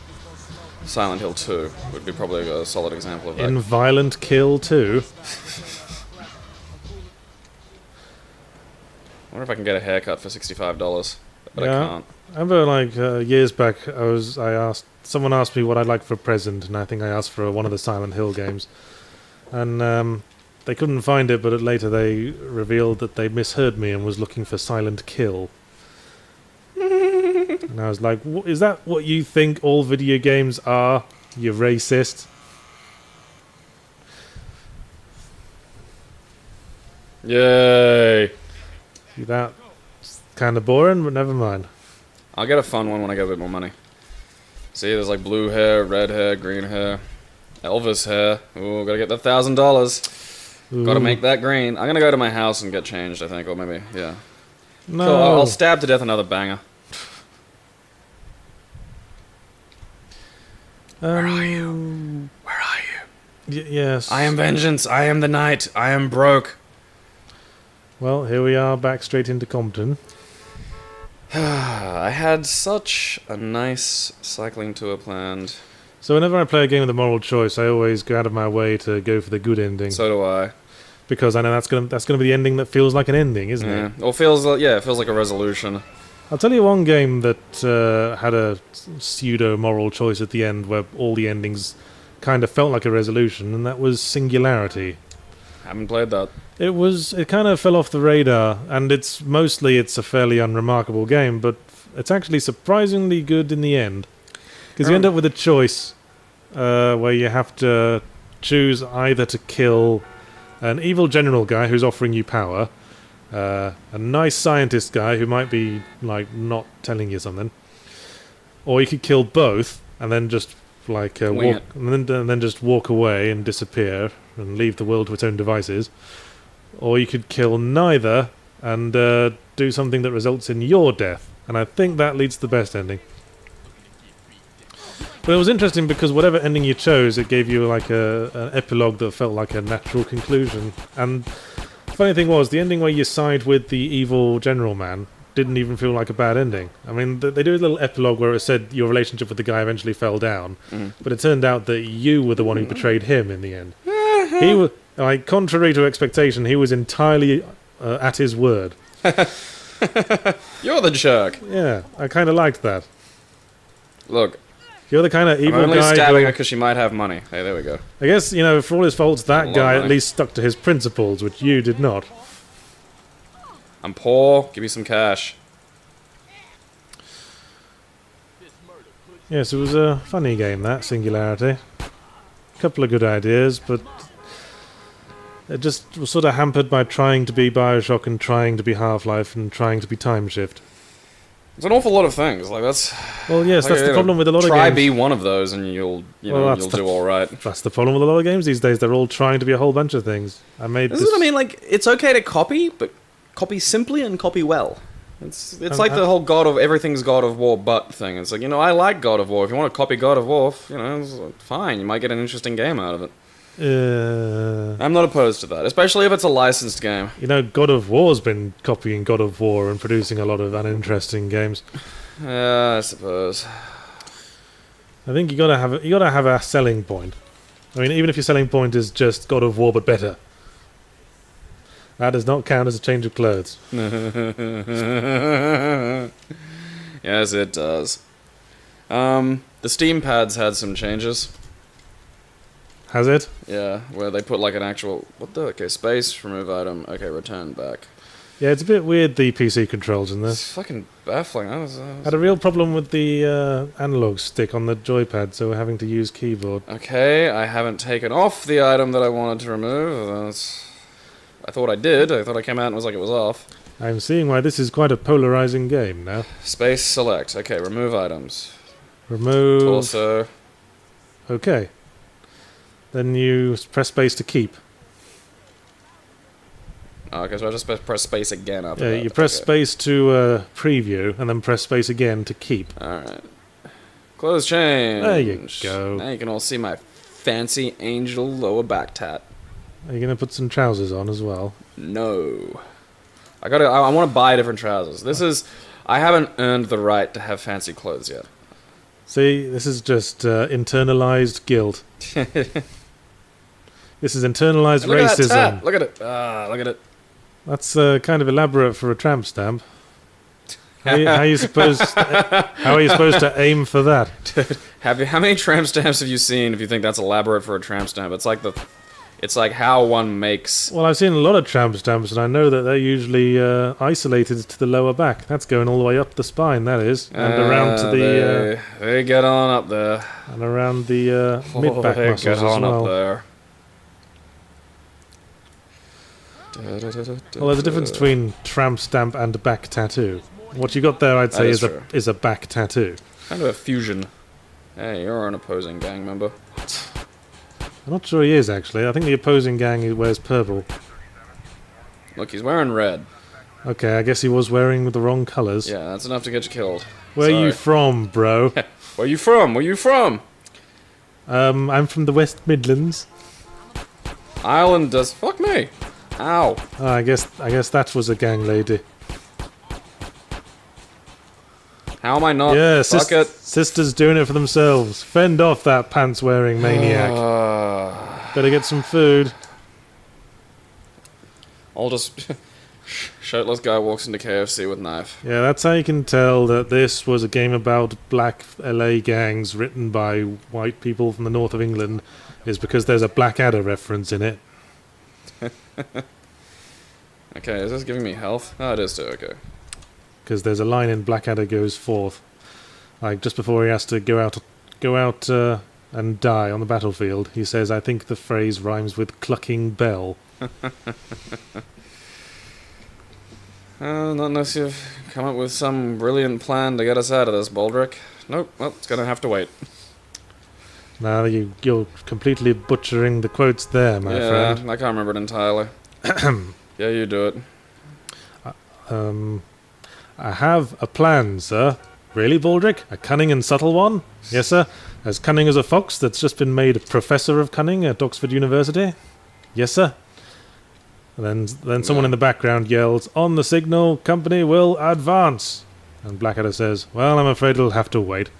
Silent Hill 2 would be probably a solid example of that. In Violent Kill 2... I wonder if I can get a haircut for $65, but yeah, I can't. I remember, years back, someone asked me what I'd like for a present, and I think I asked for one of the Silent Hill games. And they couldn't find it, but later they revealed that they misheard me and was looking for Silent Kill. And I was like, is that what you think all video games are, you racist? Yay! That's kind of boring, but never mind. I'll get a fun one when I get a bit more money. See, there's like blue hair, red hair, green hair, Elvis hair. Ooh, gotta get the $1,000. Gotta make that green. I'm gonna go to my house and get changed, I think, or maybe, yeah. No. So I'll stab to death another banger. Where are you? Where are you? Yes. I am vengeance. I am the knight. I am broke. Well, here we are, back straight into Compton. I had such a nice cycling tour planned. So whenever I play a game with a moral choice, I always go out of my way to go for the good ending. So do I. Because I know that's gonna be the ending that feels like an ending, isn't it? Or feels like a resolution. I'll tell you one game that had a pseudo moral choice at the end, where all the endings kind of felt like a resolution, and that was Singularity. Haven't played that. It kind of fell off the radar, and it's a fairly unremarkable game, but it's actually surprisingly good in the end. Because you end up with a choice where you have to choose either to kill an evil general guy who's offering you power, a nice scientist guy who might be like not telling you something, or you could kill both and then just walk and then just walk away and disappear and leave the world to its own devices. Or you could kill neither and do something that results in your death. And I think that leads to the best ending. But it was interesting because whatever ending you chose, it gave you like an epilogue that felt like a natural conclusion. And the funny thing was, the ending where you side with the evil general man didn't even feel like a bad ending. I mean, they do a little epilogue where it said your relationship with the guy eventually fell down, but it turned out that you were the one who betrayed him in the end. He was, like, contrary to expectation, he was entirely at his word. You're the jerk. Yeah, I kind of liked that. Look, you're the kind of evil guy. I'm only stabbing her because she might have money. Hey, there we go. I guess, for all his faults, that guy at least stuck to his principles, which you did not. I'm poor. Give me some cash. Yes, it was a funny game, that, Singularity. A couple of good ideas, but it just was sort of hampered by trying to be Bioshock and trying to be Half-Life and trying to be Time Shift. It's an awful lot of things. Like that's. Well, yes, that's the problem with a lot of games. Try be one of those, and you'll you'll do all right. That's the problem with a lot of games these days. They're all trying to be a whole bunch of things. This is what I mean. Like, it's okay to copy, but copy simply and copy well. It's like the whole everything's God of War but thing. It's like, I like God of War. If you want to copy God of War, it's fine. You might get an interesting game out of it. I'm not opposed to that, especially if it's a licensed game. God of War's been copying God of War and producing a lot of uninteresting games. I suppose. I think you gotta have a selling point. I mean, even if your selling point is just God of War but better, that does not count as a change of clothes. Yes, it does. The Steam pads had some changes. Has it? Yeah, where they put like an actual... What the? Okay, space, remove item. Okay, return back. Yeah, it's a bit weird, the PC controls in It's this. fucking baffling. I had a real problem with the analog stick on the joypad, so we're having to use keyboard. Okay, I haven't taken off the item that I wanted to remove. I thought I did. I thought I came out and was like it was off. I'm seeing why this is quite a polarizing game now. Space select. Okay, remove items. Remove. Torso. Okay. Then you press space to keep. Oh, okay, so I just press space again after Yeah, that. you press space to preview, and then press space again to keep. Alright. Close change. There you go. Now you can all see my fancy angel lower back tat. Are you going to put some trousers on as well? No. I want to buy different trousers. I haven't earned the right to have fancy clothes yet. See, this is just internalized guilt. This is internalized Look at that racism. tat. Look at it. Look at it. That's kind of elaborate for a tramp stamp. How are you supposed to aim for that? Dude, how many tramp stamps have you seen if you think that's elaborate for a tramp stamp? It's like how one makes... Well, I've seen a lot of tramp stamps, and I know that they're usually isolated to the lower back. That's going all the way up the spine, that is. And around to the... they get on up there. And around the mid-back they muscles get as on well. up there. Well, there's a difference between tramp stamp and back tattoo. What you got there, I'd say, is a back tattoo. Kind of a fusion. Hey, you're an opposing gang member. I'm not sure he is, actually. I think the opposing gang wears purple. Look, he's wearing red. Okay, I guess he was wearing the wrong colours. Yeah, that's enough to get you killed. Where are you from, bro? Where you from? Where you from? I'm from the West Midlands. Ireland does... Fuck me. Ow. Oh, I guess that was a gang lady. How am I not? Yeah, Fuck it. sisters doing it for themselves. Fend off that pants-wearing maniac. Better get some food. I'll just... Shirtless guy walks into KFC with knife. Yeah, that's how you can tell that this was a game about black LA gangs written by white people from the north of England, is because there's a Blackadder reference in it. Okay, is this giving me health? Oh, it is too, okay. Because there's a line in Blackadder Goes Forth, like just before he has to go out and die on the battlefield. He says, "I think the phrase rhymes with clucking bell." Not unless you've come up with some brilliant plan to get us out of this, Baldric. Nope, well, it's gonna have to wait. Now you're completely butchering the quotes there, my friend. I can't remember it entirely. Yeah, you do it. I have a plan, sir. Really, Baldric? A cunning and subtle one? Yes, sir. As cunning as a fox that's just been made a professor of cunning at Oxford University? Yes, sir. And then someone in the background yells, "On the signal, company will advance." And Blackadder says, "Well, I'm afraid it'll have to wait.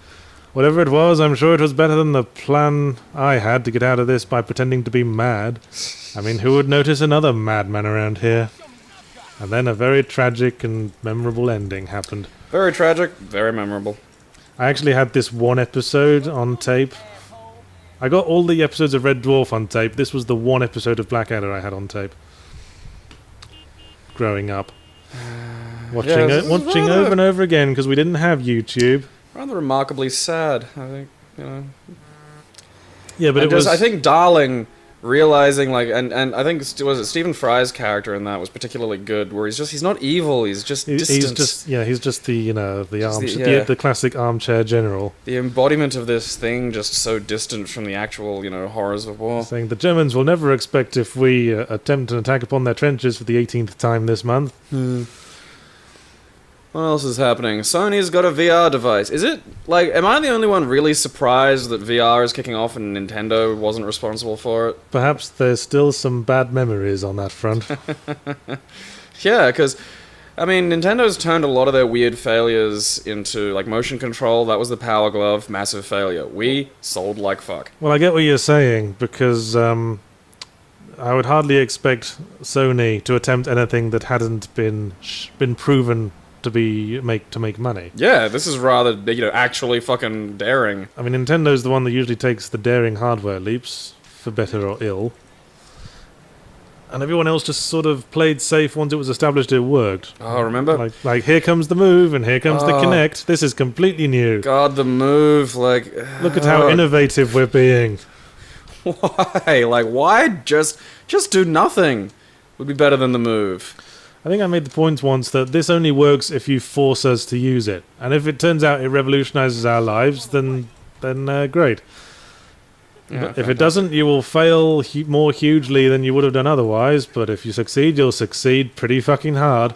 Whatever it was, I'm sure it was better than the plan I had to get out of this by pretending to be mad. I mean, who would notice another madman around here?" And then a very tragic and memorable ending happened. Very tragic, very memorable. I actually had this one episode on tape. I got all the episodes of Red Dwarf on tape. This was the one episode of Blackadder I had on tape. Growing up. Watching over and over again, because we didn't have YouTube. Rather remarkably sad, I think, you know. Yeah, but I think Darling realizing, like, and I think, was it Stephen Fry's character in that was particularly good, where he's not evil, he's just distant. He's just the, the classic armchair general. The embodiment of this thing, just so distant from the actual, horrors of war. Saying the Germans will never expect if we attempt an attack upon their trenches for the 18th time this month. What else is happening? Sony's got a VR device. Is it, am I the only one really surprised that VR is kicking off and Nintendo wasn't responsible for it? Perhaps there's still some bad memories on that front. Yeah, because, Nintendo's turned a lot of their weird failures into, motion control. That was the Power Glove, massive failure. We sold like fuck. Well, I get what you're saying, because I would hardly expect Sony to attempt anything that hadn't been proven to make money. Yeah, this is rather, actually fucking daring. Nintendo's the one that usually takes the daring hardware leaps. for better or ill. And everyone else just sort of played safe once it was established it worked. Oh, remember? Like here comes the move and here comes the Kinect. This is completely new. God, the move, like... Look at how innovative we're being. Why? Like, why just do nothing? Would be better than the move. I think I made the point once that this only works if you force us to use it. And if it turns out it revolutionizes our lives, then great. Yeah, if it doesn't, you will fail more hugely than you would have done otherwise, but if you succeed, you'll succeed pretty fucking hard.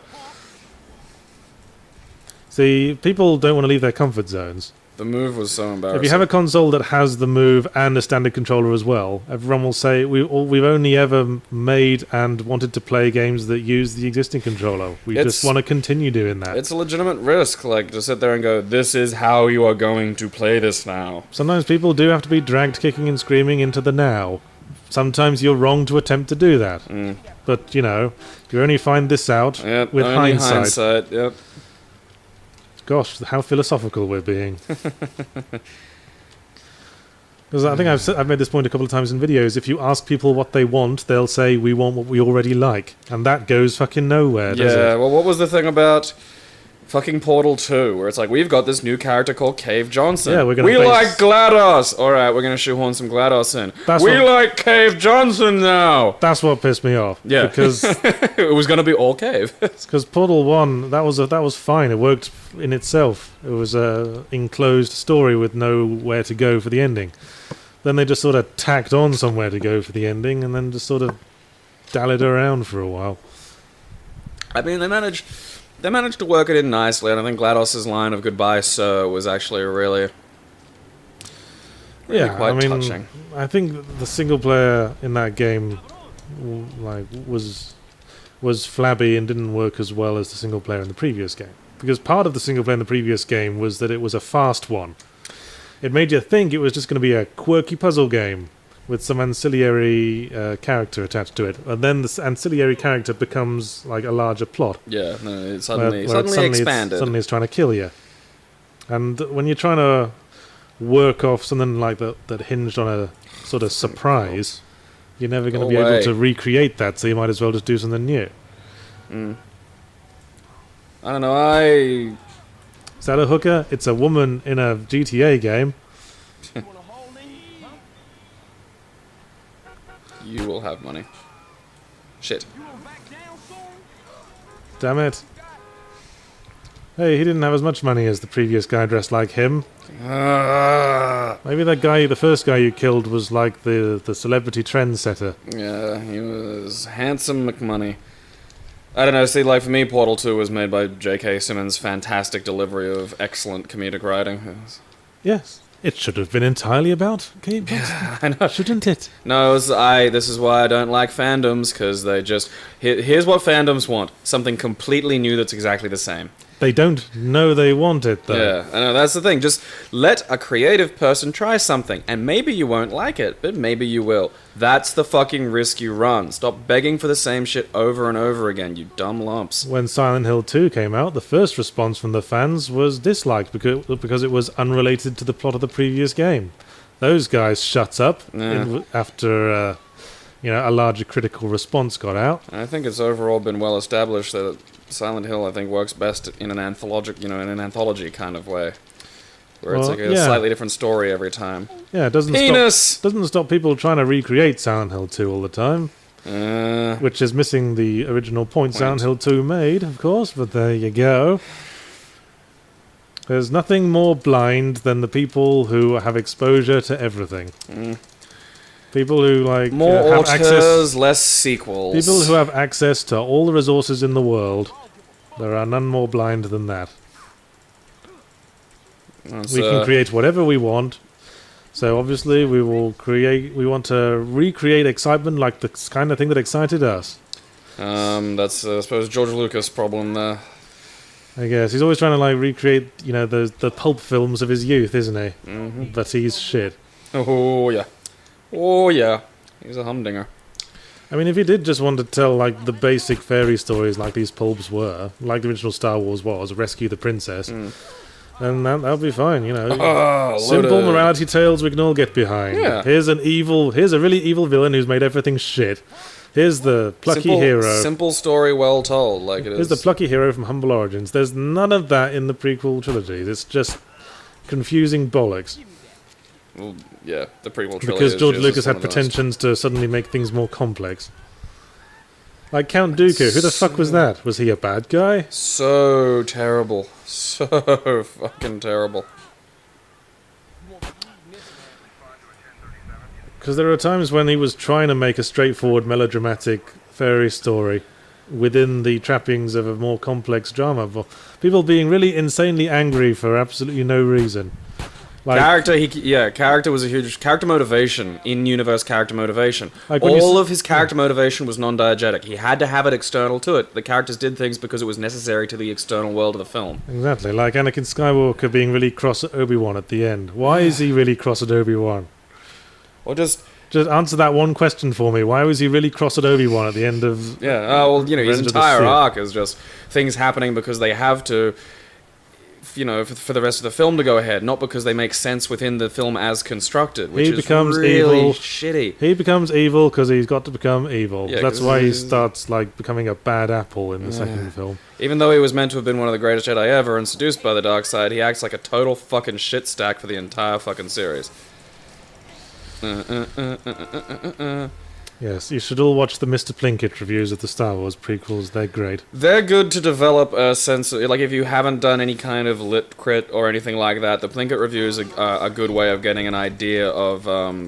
See, people don't want to leave their comfort zones. The move was so embarrassing. If you have a console that has the move and a standard controller as well, everyone will say, we've only ever made and wanted to play games that use the existing controller. We just want to continue doing that. It's a legitimate risk, like, to sit there and go, this is how you are going to play this now. Sometimes people do have to be dragged kicking and screaming into the now. Sometimes you're wrong to attempt to do that. But, you only find this out with hindsight. Yep. Gosh, how philosophical we're being. Because I think I've made this point a couple of times in videos. If you ask people what they want, they'll say, we want what we already like. And that goes fucking nowhere, does it? Yeah, well, what was the thing about fucking Portal 2, where it's like, we've got this new character called Cave Johnson. Yeah, we like GLaDOS! Alright, we're gonna shoehorn some GLaDOS in. We like Cave Johnson now! That's what pissed me off. Yeah. Because it was gonna be all Cave. Because Portal 1, that was fine. It worked in itself. It was a enclosed story with nowhere to go for the ending. Then they just sort of tacked on somewhere to go for the ending, and then just sort of dallied around for a while. I mean, they managed to work it in nicely, and I think GLaDOS's line of "Goodbye, Sir" was actually really quite touching. I think the single player in that game, was flabby and didn't work as well as the single player in the previous game. Because part of the single player in the previous game was that it was a fast one. It made you think it was just going to be a quirky puzzle game with some ancillary character attached to it, and then the ancillary character becomes like a larger plot. Yeah, no, it suddenly expanded. Suddenly it's trying to kill you. And when you're trying to work off something like that hinged on a sort of surprise, you're never going to be able to recreate that, so you might as well just do something new. I don't know, Is that a hooker? It's a woman in a GTA game. You will have money. Shit. Damn it. Hey, he didn't have as much money as the previous guy dressed like him. Maybe that guy, the first guy you killed, was like the celebrity trendsetter. Yeah, he was handsome McMoney. I don't know, see, like, for me, Portal 2 was made by J.K. Simmons' fantastic delivery of excellent comedic writing. Yes. It should have been entirely about Gabe Johnson. Yeah, I know. Shouldn't it? No, this is why I don't like fandoms, because they just... Here's what fandoms want. Something completely new that's exactly the same. They don't know they want it, though. Yeah, I know, that's the thing. Just let a creative person try something, and maybe you won't like it, but maybe you will. That's the fucking risk you run. Stop begging for the same shit over and over again, you dumb lumps. When Silent Hill 2 came out, the first response from the fans was disliked because it was unrelated to the plot of the previous game. Those guys shut up after a larger critical response got out. I think it's overall been well established that Silent Hill, I think, works best in an anthology kind of way, where it's like a slightly different story every time. Yeah, it doesn't stop people trying to recreate Silent Hill 2 all the time, which is missing the original point Silent Hill 2 made, of course. But there you go. There's nothing more blind than the people who have exposure to everything. People who more have auteurs, less sequels. People who have access to all the resources in the world. There are none more blind than that. We can create whatever we want. So obviously we want to recreate excitement like the kind of thing that excited us. That's I suppose George Lucas' problem there. I guess he's always trying to recreate the pulp films of his youth, isn't he? But he's shit. Oh yeah, he's a humdinger. I mean, if he did just want to tell the basic fairy stories like these pulps were, like the original Star Wars was, rescue the princess, And that'll be fine, you know. Oh, Simple morality tales we can all get behind. Yeah. Here's a really evil villain who's made everything shit. Here's the plucky hero. Simple story, well told, like it is. Here's the plucky hero from humble origins. There's none of that in the prequel trilogy. It's just confusing bollocks. Well, yeah, the prequel trilogy. Because George is Lucas one had of those. pretensions to suddenly make things more complex. Like Count Dooku, who the fuck was that? Was he a bad guy? So terrible. So fucking terrible. Because there are times when he was trying to make a straightforward melodramatic fairy story within the trappings of a more complex drama. People being really insanely angry for absolutely no reason. Like, character was a huge character motivation, in-universe character motivation. Like when All of his character motivation was non-diegetic. He had to have it external to it. The characters did things because it was necessary to the external world of the film. Exactly, like Anakin Skywalker being really cross at Obi-Wan at the end. Why is he really cross at Obi-Wan? Or just answer that one question for me. Why was he really cross at Obi-Wan at the end of... his Revenge of the entire Sith? arc is just things happening because they have to, for the rest of the film to go ahead, not because they make sense within the film as constructed, which is really evil. shitty. He becomes evil because he's got to become evil. Yeah, That's 'cause why he he's- starts like becoming a bad apple in the second film. Even though he was meant to have been one of the greatest Jedi ever and seduced by the dark side, he acts like a total fucking shit stack for the entire fucking series. Yes, you should all watch the Mr. Plinkett reviews of the Star Wars prequels. They're great. They're good to develop a sense of, like, if you haven't done any kind of lit crit or anything like that, the Plinkett reviews are a good way of getting an idea of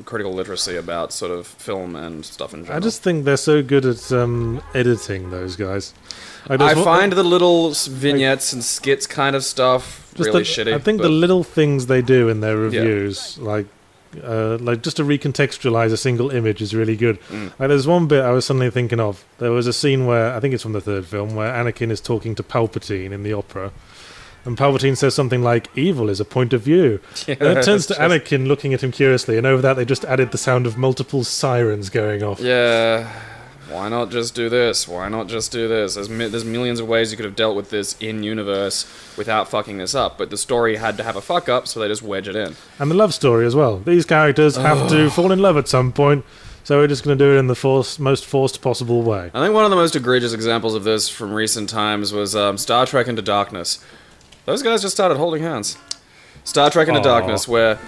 critical literacy about sort of film and stuff in general. I just think they're so good at editing, those guys. I find the little vignettes and skits kind of stuff really shitty. I think the little things they do in their reviews, like just to recontextualize a single image, is really good. Like, there's one bit I was suddenly thinking of. There was a scene where, I think it's from the third film, where Anakin is talking to Palpatine in the opera. And Palpatine says something like, evil is a point of view. Yeah, and it turns to it's Anakin looking at him curiously, and over that they just added the sound of multiple sirens going off. Yeah. Why not just do this? Why not just do this? There's millions of ways you could have dealt with this in-universe without fucking this up, but the story had to have a fuck-up, so they just wedge it in. And the love story as well. These characters have to fall in love at some point, so we're just going to do it in the most forced possible way. I think one of the most egregious examples of this from recent times was Star Trek Into Darkness. Those guys just started holding hands. Star Trek Into Darkness, where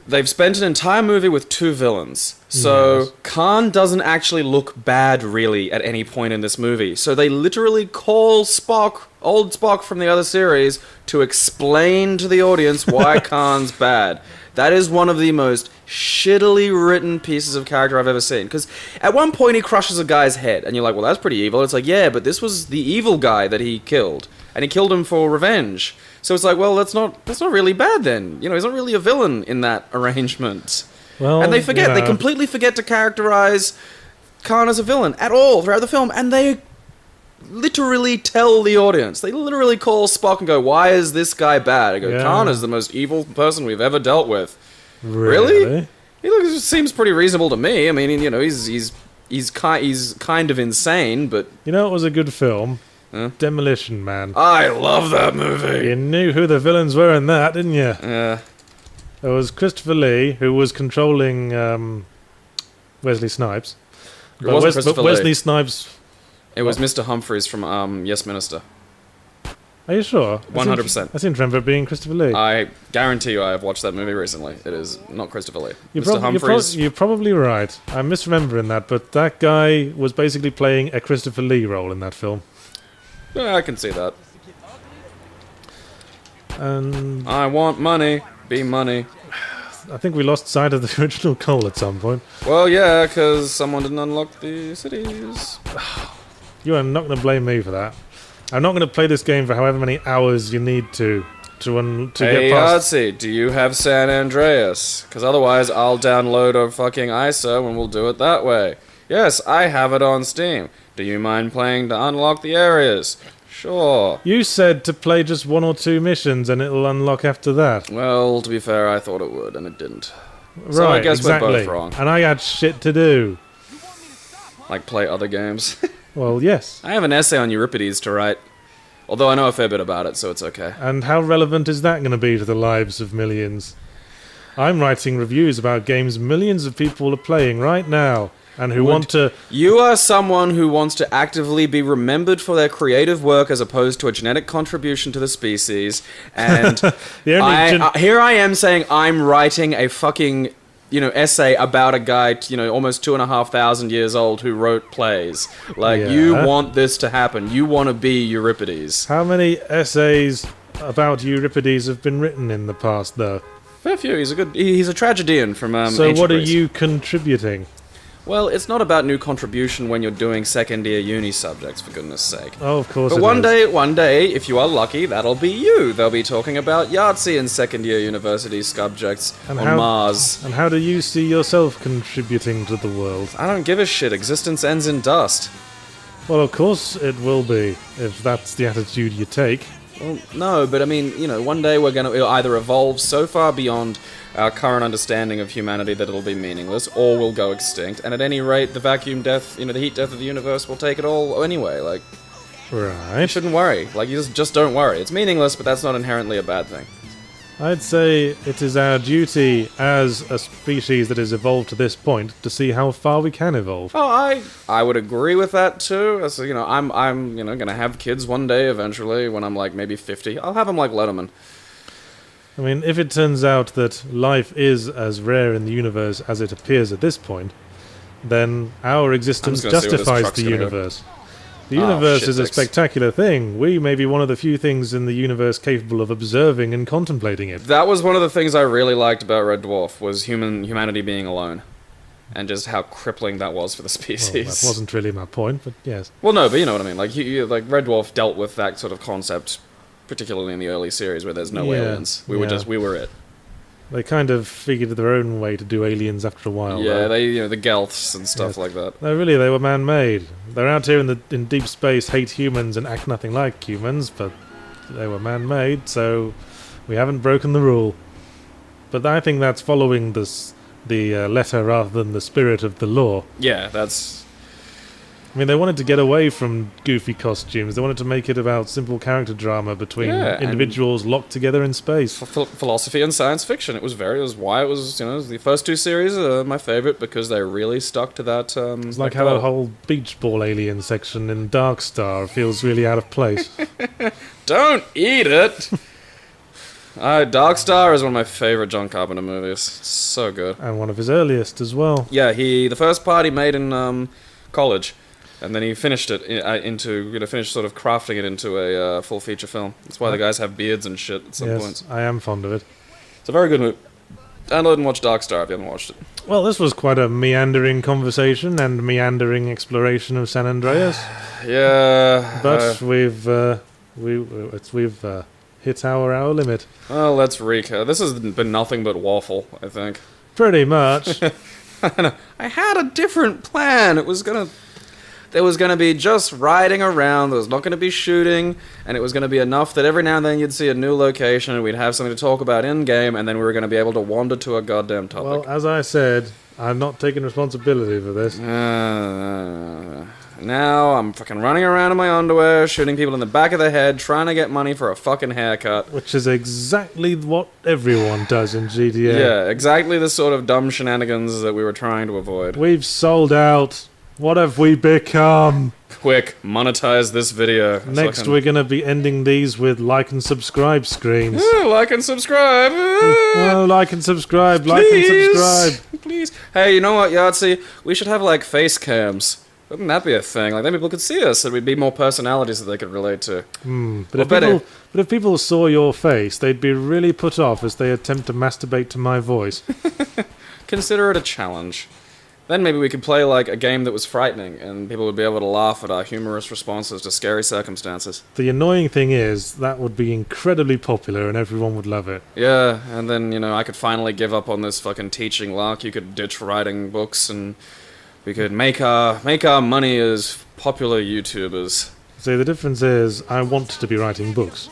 they've spent an entire movie with two villains. So Yes. Khan doesn't actually look bad, really, at any point in this movie. So they literally call Spock, old Spock from the other series, to explain to the audience why Khan's bad. That is one of the most shittily written pieces of character I've ever seen. Because at one point he crushes a guy's head, and you're like, well, that's pretty evil. It's like, yeah, but this was the evil guy that he killed. And he killed him for revenge. So it's like, well, that's not really bad then. You know, he's not really a villain in that arrangement. Well, And they forget, they completely forget to characterize Khan as a villain at all throughout the film, and they literally tell the audience. They literally call Spock and go, why is this guy bad? I go, Yeah. Khan is the most evil person we've ever dealt with. Really? He seems pretty reasonable to me. I mean, you know, he's kind of insane, but You know what was a good film? Huh? Demolition Man. I love that movie. You knew who the villains were in that, didn't you? Yeah. There was Christopher Lee, who was controlling Wesley Snipes. It wasn't Christopher Lee. Wesley Snipes... It was Mr. Humphreys from Yes Minister. Are you sure? 100%. I seem to remember it being Christopher Lee. I guarantee you I have watched that movie recently. It is not Christopher Lee. You're, Mr. Humphreys. you're probably right. I'm misremembering that, but that guy was basically playing a Christopher Lee role in that film. Yeah, I can see that. And I want money. Be money. I think we lost sight of the original goal at some point. Well, yeah, because someone didn't unlock the cities. You are not going to blame me for that. I'm not going to play this game for however many hours you need to Hey, get past. Yahtzee, do you have San Andreas? Because otherwise I'll download a fucking ISO and we'll do it that way. Yes, I have it on Steam. Do you mind playing to unlock the areas? Sure. You said to play just 1 or 2 missions and it'll unlock after that. Well, to be fair, I thought it would, and it didn't. Right, So I guess exactly. we're both wrong. And I had shit to do. Like play other games. Well, yes. I have an essay on Euripides to write. Although I know a fair bit about it, so it's okay. And how relevant is that going to be to the lives of millions? I'm writing reviews about games millions of people are playing right now, and who want to... You are someone who wants to actively be remembered for their creative work as opposed to a genetic contribution to the species, and here I am saying I'm writing a fucking, essay about a guy, almost 2,500 years old who wrote plays. You want this to happen. You want to be Euripides. How many essays about Euripides have been written in the past, though? Fair few. He's a tragedian from So ancient what are Greece. you contributing? Well, it's not about new contribution when you're doing second-year uni subjects, for goodness sake. Oh, of course. But one day, if you are lucky, that'll be you. They'll be talking about Yahtzee in second-year university subjects on Mars. And how do you see yourself contributing to the world? I don't give a shit. Existence ends in dust. Well, of course it will be, if that's the attitude you take. Well, no, but I mean, one day it'll either evolve so far beyond our current understanding of humanity that it'll be meaningless, or we'll go extinct. And at any rate, the vacuum death, the heat death of the universe will take it all anyway. Right. You shouldn't worry. You just don't worry. It's meaningless, but that's not inherently a bad thing. I'd say it is our duty as a species that has evolved to this point to see how far we can evolve. Oh, I would agree with that too. As I'm gonna have kids one day eventually when I'm maybe 50. I'll have them like Letterman. I mean, if it turns out that life is as rare in the universe as it appears at this point, then our existence justifies the universe. The universe is a spectacular thing. We may be one of the few things in the universe capable of observing and contemplating it. That was one of the things I really liked about Red Dwarf, was humanity being alone. And just how crippling that was for the species. Well, that wasn't really my point, but yes. Well, no, but you know what I mean. Red Dwarf dealt with that sort of concept, particularly in the early series where there's no aliens. We were it. They kind of figured their own way to do aliens after a while. Yeah, the Gelths and stuff like that. No, really, they were man-made. They're out here in deep space, hate humans and act nothing like humans, but they were man-made, so we haven't broken the rule. But I think that's following the letter rather than the spirit of the law. Yeah, that's... I mean, they wanted to get away from goofy costumes. They wanted to make it about simple character drama between individuals locked together in space. Philosophy and science fiction. It was why it was, the first two series are my favorite because they really stuck to that. It's like how the whole beach ball alien section in Dark Star feels really out of place. Don't eat it! Dark Star is one of my favorite John Carpenter movies. It's so good. And one of his earliest as well. Yeah, the first part he made in college. And then he finished it finished sort of crafting it into a full feature film. That's why the guys have beards and shit at some points. I am fond of it. It's a very good movie. Download and watch Dark Star if you haven't watched it. Well, this was quite a meandering conversation and meandering exploration of San Andreas. Yeah. But we've hit our hour limit. Well, let's recap. This has been nothing but waffle, I think. Pretty much. I had a different plan. There was going to be just riding around, there was not going to be shooting, and it was going to be enough that every now and then you'd see a new location and we'd have something to talk about in-game, and then we were going to be able to wander to a goddamn topic. Well, as I said, I'm not taking responsibility for this. Now I'm fucking running around in my underwear, shooting people in the back of the head, trying to get money for a fucking haircut. Which is exactly what everyone does in GTA. Yeah, exactly the sort of dumb shenanigans that we were trying to avoid. We've sold out. What have we become? Quick, monetize this video. Next, we're going to be ending these with like and subscribe screens. Like and subscribe. Oh, like and subscribe. Like and subscribe. Please. Hey, you know what, Yahtzee? We should have face cams. Wouldn't that be a thing? Then people could see us, and we'd be more personalities that they could relate to. But if people saw your face, they'd be really put off as they attempt to masturbate to my voice. Consider it a challenge. Then maybe we could play a game that was frightening, and people would be able to laugh at our humorous responses to scary circumstances. The annoying thing is, that would be incredibly popular and everyone would love it. Yeah, and then, I could finally give up on this fucking teaching lark. You could ditch writing books, and we could make our money as popular YouTubers. See, the difference is, I want to be writing books.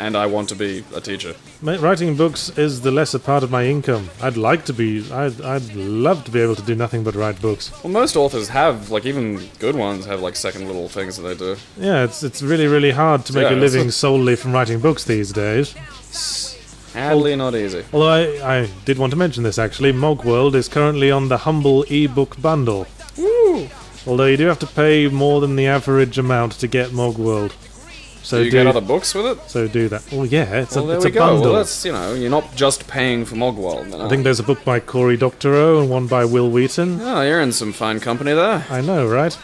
and I want to be a teacher. Writing books is the lesser part of my income. I'd love to be able to do nothing but write books. Well, most authors have, like, even good ones have, like, second little things that they do. Yeah, it's really, really hard to make a living solely from writing books these days. Sadly not easy. Although I did want to mention this, actually. Mogworld is currently on the humble ebook bundle. Woo! Although you do have to pay more than the average amount to get Mogworld. So do you get other books with it? So do that. Well, yeah, it's a bundle. Well, that's, you're not just paying for Mogworld. I think there's a book by Cory Doctorow and one by Will Wheaton. Oh, you're in some fine company there. I know, right?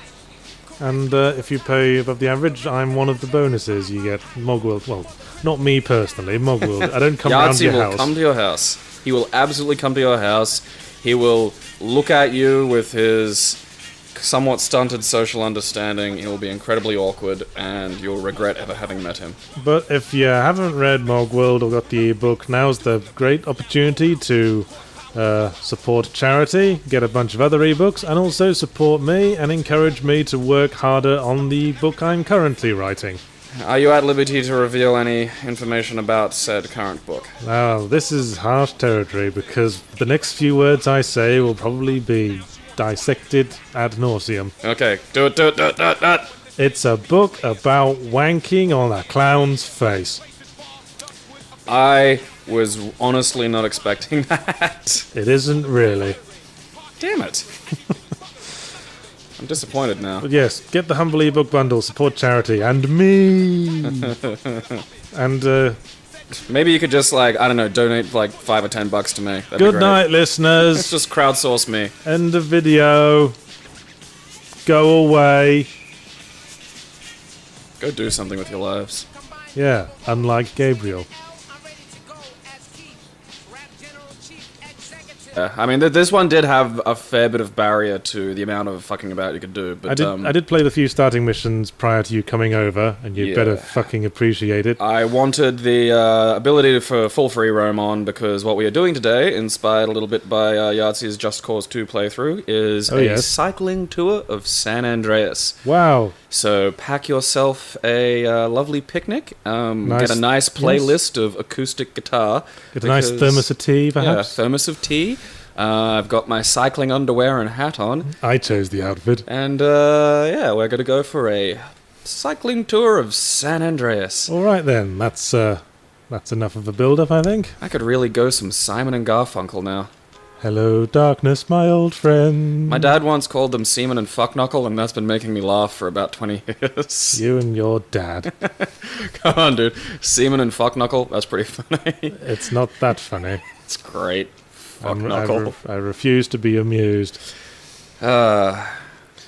And if you pay above the average, I'm one of the bonuses. You get Mogworld. Well, not me personally, Mogworld. I don't come round to your house. Yahtzee will come to your house. He will absolutely come to your house. He will look at you with his somewhat stunted social understanding. He'll be incredibly awkward, and you'll regret ever having met him. But if you haven't read Mogworld or got the ebook, now's the great opportunity to support charity, get a bunch of other ebooks, and also support me and encourage me to work harder on the book I'm currently writing. Are you at liberty to reveal any information about said current book? Well, this is harsh territory because the next few words I say will probably be dissected ad nauseum. Okay, do it. It's a book about wanking on a clown's face. I was honestly not expecting that. It isn't really. Damn it. I'm disappointed now. But yes, get the humble ebook bundle, support charity, and me. And maybe you could just, like, I don't know, donate like $5 or $10 to me. That'd good night, listeners. Let's just crowdsource me. End of video. Go away. Go do something with your lives. Yeah, unlike Gabriel. I mean, this one did have a fair bit of barrier to the amount of fucking about you could do, but I did play the few starting missions prior to you coming over, and you better fucking appreciate it. I wanted the ability for full free roam on, because what we are doing today, inspired a little bit by Yahtzee's Just Cause 2 playthrough, is cycling tour of San Andreas. Wow. So pack yourself a lovely picnic, get a nice playlist of acoustic guitar. Get a nice thermos of tea, perhaps? Yeah, thermos of tea. I've got my cycling underwear and hat on. I chose the outfit. And, we're going to go for a cycling tour of San Andreas. All right, then. That's enough of a build-up, I think. I could really go some Simon and Garfunkel now. Hello, darkness, my old friend. My dad once called them Seaman and Fuckknuckle, and that's been making me laugh for about 20 years. You and your dad. Come on, dude. Seaman and Fuckknuckle, that's pretty funny. It's not that funny. It's great. Fuckknuckle. I refuse to be amused. The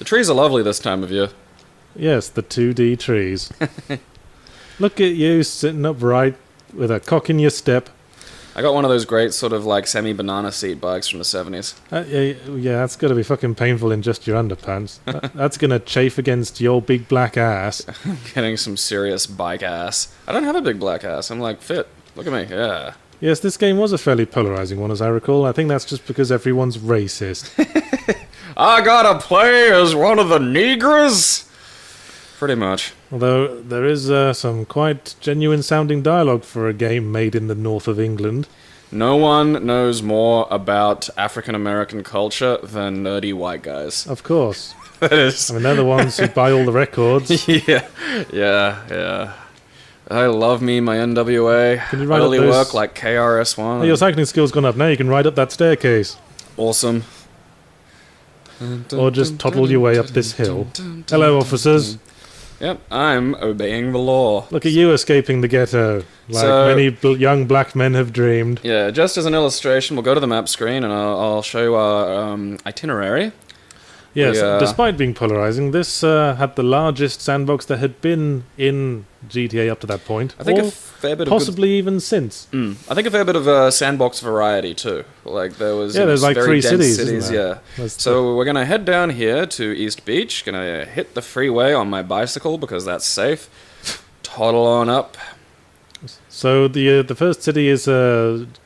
trees are lovely this time of year. Yes, the 2D trees. Look at you sitting upright with a cock in your step. I got one of those great sort of like semi-banana seat bikes from the 70s. Yeah, that's got to be fucking painful in just your underpants. That's going to chafe against your big black ass. I'm getting some serious bike ass. I don't have a big black ass. I'm like fit. Look at me. Yeah. Yes, this game was a fairly polarizing one, as I recall. I think that's just because everyone's racist. I gotta play as one of the Negras? Pretty much. Although there is some quite genuine-sounding dialogue for a game made in the north of England. No one knows more about African-American culture than nerdy white guys. Of course. That is. I mean, they're the ones who buy all the records. Yeah. I love me my NWA. Can you write early up those... work like KRS-One. Oh, your cycling skill's gone up. Now you can ride up that staircase. Awesome. Or just toddle your way up this hill. Hello, officers. Yep, I'm obeying the law. Look at you escaping the ghetto, like many young black men have dreamed. Yeah, just as an illustration, we'll go to the map screen and I'll show you our itinerary. Yes, despite being polarizing, this had the largest sandbox there had been in GTA up to that point. I think a fair bit of possibly even since. I think a fair bit of sandbox variety too. Like there's like very 3 dense cities. Yeah. So we're gonna head down here to East Beach. Gonna hit the freeway on my bicycle because that's safe. Toddle on up. So the first city is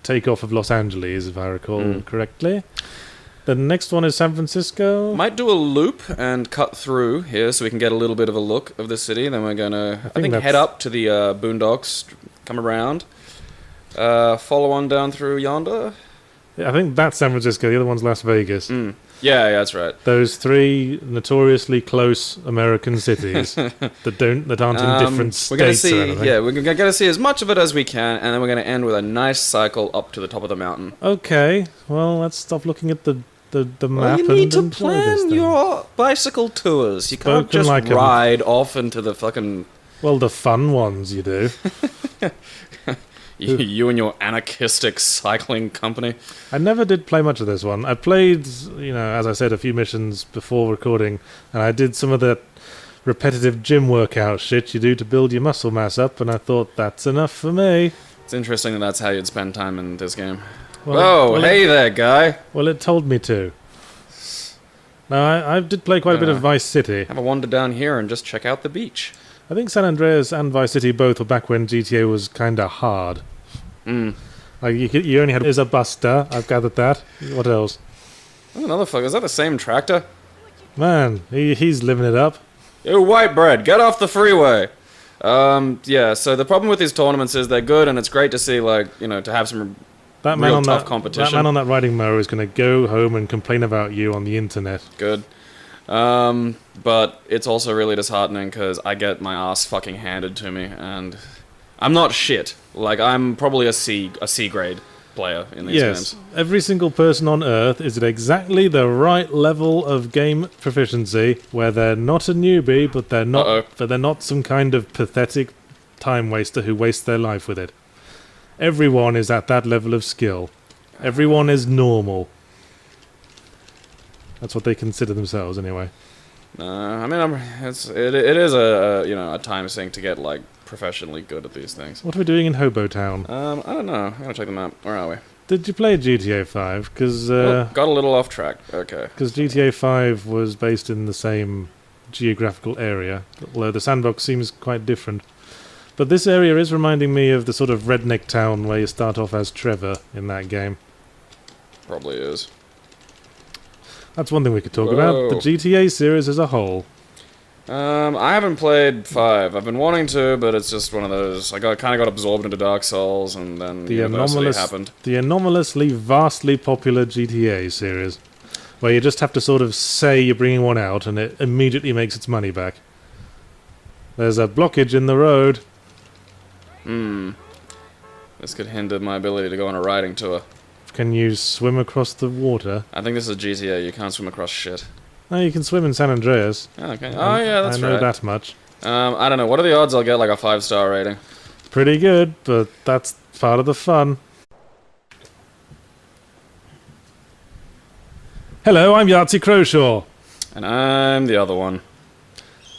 takeoff of Los Angeles, if I recall correctly. The next one is San Francisco. Might do a loop and cut through here so we can get a little bit of a look of the city. Then we're going to, I think head up to the boondocks, come around, follow on down through yonder. Yeah, I think that's San Francisco. The other one's Las Vegas. Yeah, that's right. Those three notoriously close American cities that aren't in different states or anything. Yeah, we're gonna see as much of it as we can, and then we're gonna end with a nice cycle up to the top of the mountain. Okay, well, let's stop looking at the map. Well, you need to and enjoy this plan thing. your bicycle tours. You can't Spoken just like a- ride off into the fucking... Well, the fun ones you do. You and your anarchistic cycling company. I never did play much of this one. I played, as I said, a few missions before recording, and I did some of the repetitive gym workout shit you do to build your muscle mass up, and I thought, that's enough for me. It's interesting that that's how you'd spend time in this game. Well, Hey there, guy. Well, it told me to. Now, I did play quite a bit of Vice City. Have a wander down here and just check out the beach. I think San Andreas and Vice City both were back when GTA was kind of hard. Like, you only had... Is a Buster, I've gathered that. What else? Oh, another fucker. Is that the same tractor? Man, he's living it up. Yo, white bread, get off the freeway. Yeah, so the problem with these tournaments is they're good, and it's great to see, to have some real tough competition. That man on that riding mower is going to go home and complain about you on the internet. Good. But it's also really disheartening because I get my ass fucking handed to me, and I'm not shit. Like, I'm probably a C grade player in these games. Every single person on Earth is at exactly the right level of game proficiency where they're not a newbie, but they're not some kind of pathetic time waster who wastes their life with it. Everyone is at that level of skill. Everyone is normal. That's what they consider themselves, anyway. I mean, it is a time sink to get professionally good at these things. What are we doing in Hobo Town? I don't know. I'm gonna check them out. Where are we? Did you play GTA 5? Because got a little off track. Okay. Because GTA 5 was based in the same geographical area, although the sandbox seems quite different. But this area is reminding me of the sort of redneck town where you start off as Trevor in that game. Probably is. That's one thing we could talk about. The GTA series as a whole. I haven't played 5. I've been wanting to, but it's just one of those... I kind of got absorbed into Dark Souls, and then University happened. The anomalously, vastly popular GTA series, where you just have to sort of say you're bringing one out, and it immediately makes its money back. There's a blockage in the road. This could hinder my ability to go on a riding tour. Can you swim across the water? I think this is GTA. You can't swim across shit. No, you can swim in San Andreas. Okay. Oh, yeah, that's right. I know that much. I don't know. What are the odds I'll get, a 5-star rating? Pretty good, but that's part of the fun. Hello, I'm Yahtzee Croshaw. And I'm the other one.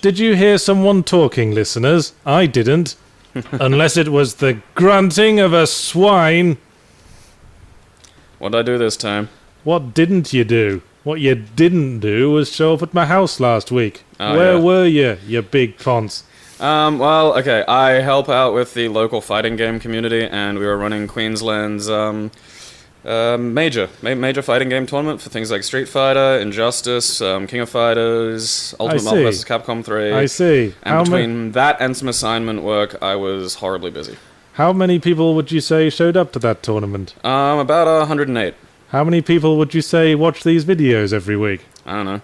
Did you hear someone talking, listeners? I didn't. Unless it was the grunting of a swine. What'd I do this time? What didn't you do? What you didn't do was show up at my house last week. Where were you big ponce? Well, okay, I help out with the local fighting game community, and we were running Queensland's, major fighting game tournament for things like Street Fighter, Injustice, King of Fighters, Ultimate Marvel vs. Capcom 3. I see. And between that and some assignment work, I was horribly busy. How many people would you say showed up to that tournament? About 108. How many people would you say watch these videos every week? I don't know.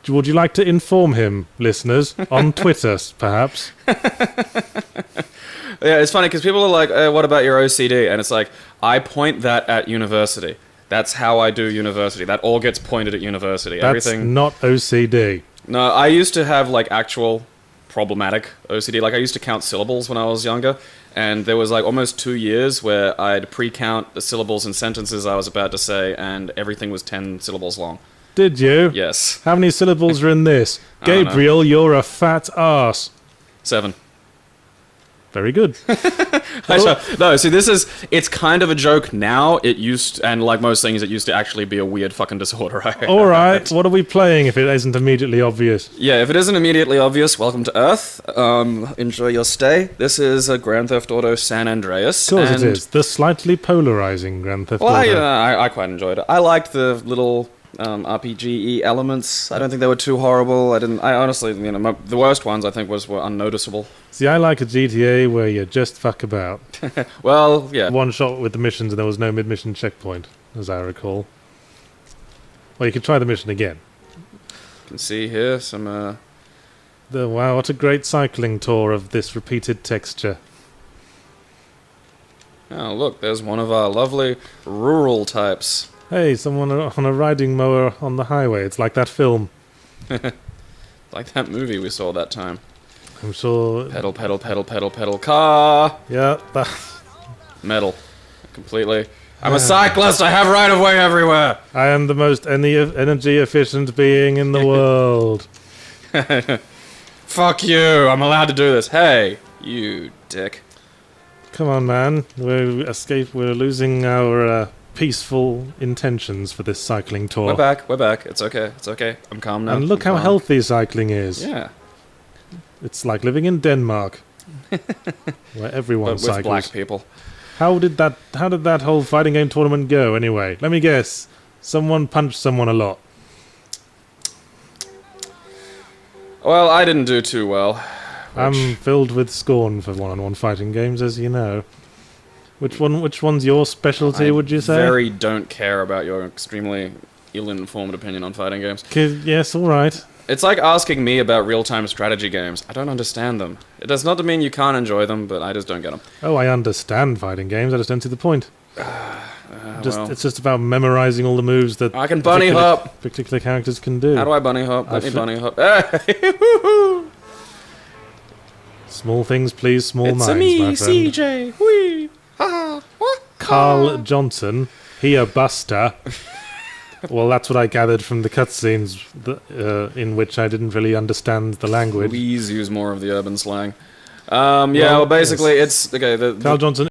Would you like to inform him, listeners, on Twitter, perhaps? Yeah, it's funny because people are like, what about your OCD? And it's like, I point that at university. That's how I do university. That all gets pointed at university. That's not OCD. No, I used to have actual problematic OCD. I used to count syllables when I was younger. And there was almost 2 years where I'd pre-count the syllables and sentences I was about to say, and everything was 10 syllables long. Did you? Yes. How many syllables are in this? Gabriel, you're a fat ass. 7. Very good. No, see, it's kind of a joke now. It used, and like most things, it used to actually be a weird fucking disorder. Alright, what are we playing if it isn't immediately obvious? Yeah, if it isn't immediately obvious, welcome to Earth. Enjoy your stay. This is a Grand Theft Auto San Andreas. Of course it is. The slightly polarizing Grand Theft Auto. Well, I quite enjoyed it. I liked the little RPG elements. I don't think they were too horrible. I honestly, the worst ones I think were unnoticeable. See, I like a GTA where you just fuck about. Well, yeah. One shot with the missions and there was no mid-mission checkpoint, as I recall. Well, you could try the mission again. You can see here some, Wow, what a great cycling tour of this repeated texture. Oh, look, there's one of our lovely rural types. Hey, someone on a riding mower on the highway. It's like that film. Like that movie we saw that time. I'm sure... Pedal, pedal, pedal, pedal, pedal, car! Yeah, Metal. Completely. I'm a cyclist, I have right of way everywhere! I am the most energy efficient being in the world. Fuck you, I'm allowed to do this. Hey, you dick. Come on, man. We're losing our peaceful intentions for this cycling tour. We're back. It's okay. I'm calm now. And look how healthy cycling is. Yeah. It's like living in Denmark, where everyone but with cycles. black people. How did that whole fighting game tournament go, anyway? Let me guess. Someone punched someone a lot. Well, I didn't do too well. I'm filled with scorn for one-on-one fighting games, as you know. Which one's your specialty, would you say? I very don't care about your extremely ill-informed opinion on fighting games. Yes, all right. It's like asking me about real-time strategy games. I don't understand them. It does not mean you can't enjoy them, but I just don't get them. Oh, I understand fighting games. I just don't see the point. Well, It's just about memorizing all the moves that I can bunny hop. particular characters can do. How do I bunny hop? Let me bunny hop. Small things please small It's minds, me, my friend. CJ. Whee! Ha! What? Carl Johnson, he a buster. Well, that's what I gathered from the cutscenes in which I didn't really understand the language. Please use more of the urban slang. Yeah, well basically yes. it's... Okay, Carl Johnson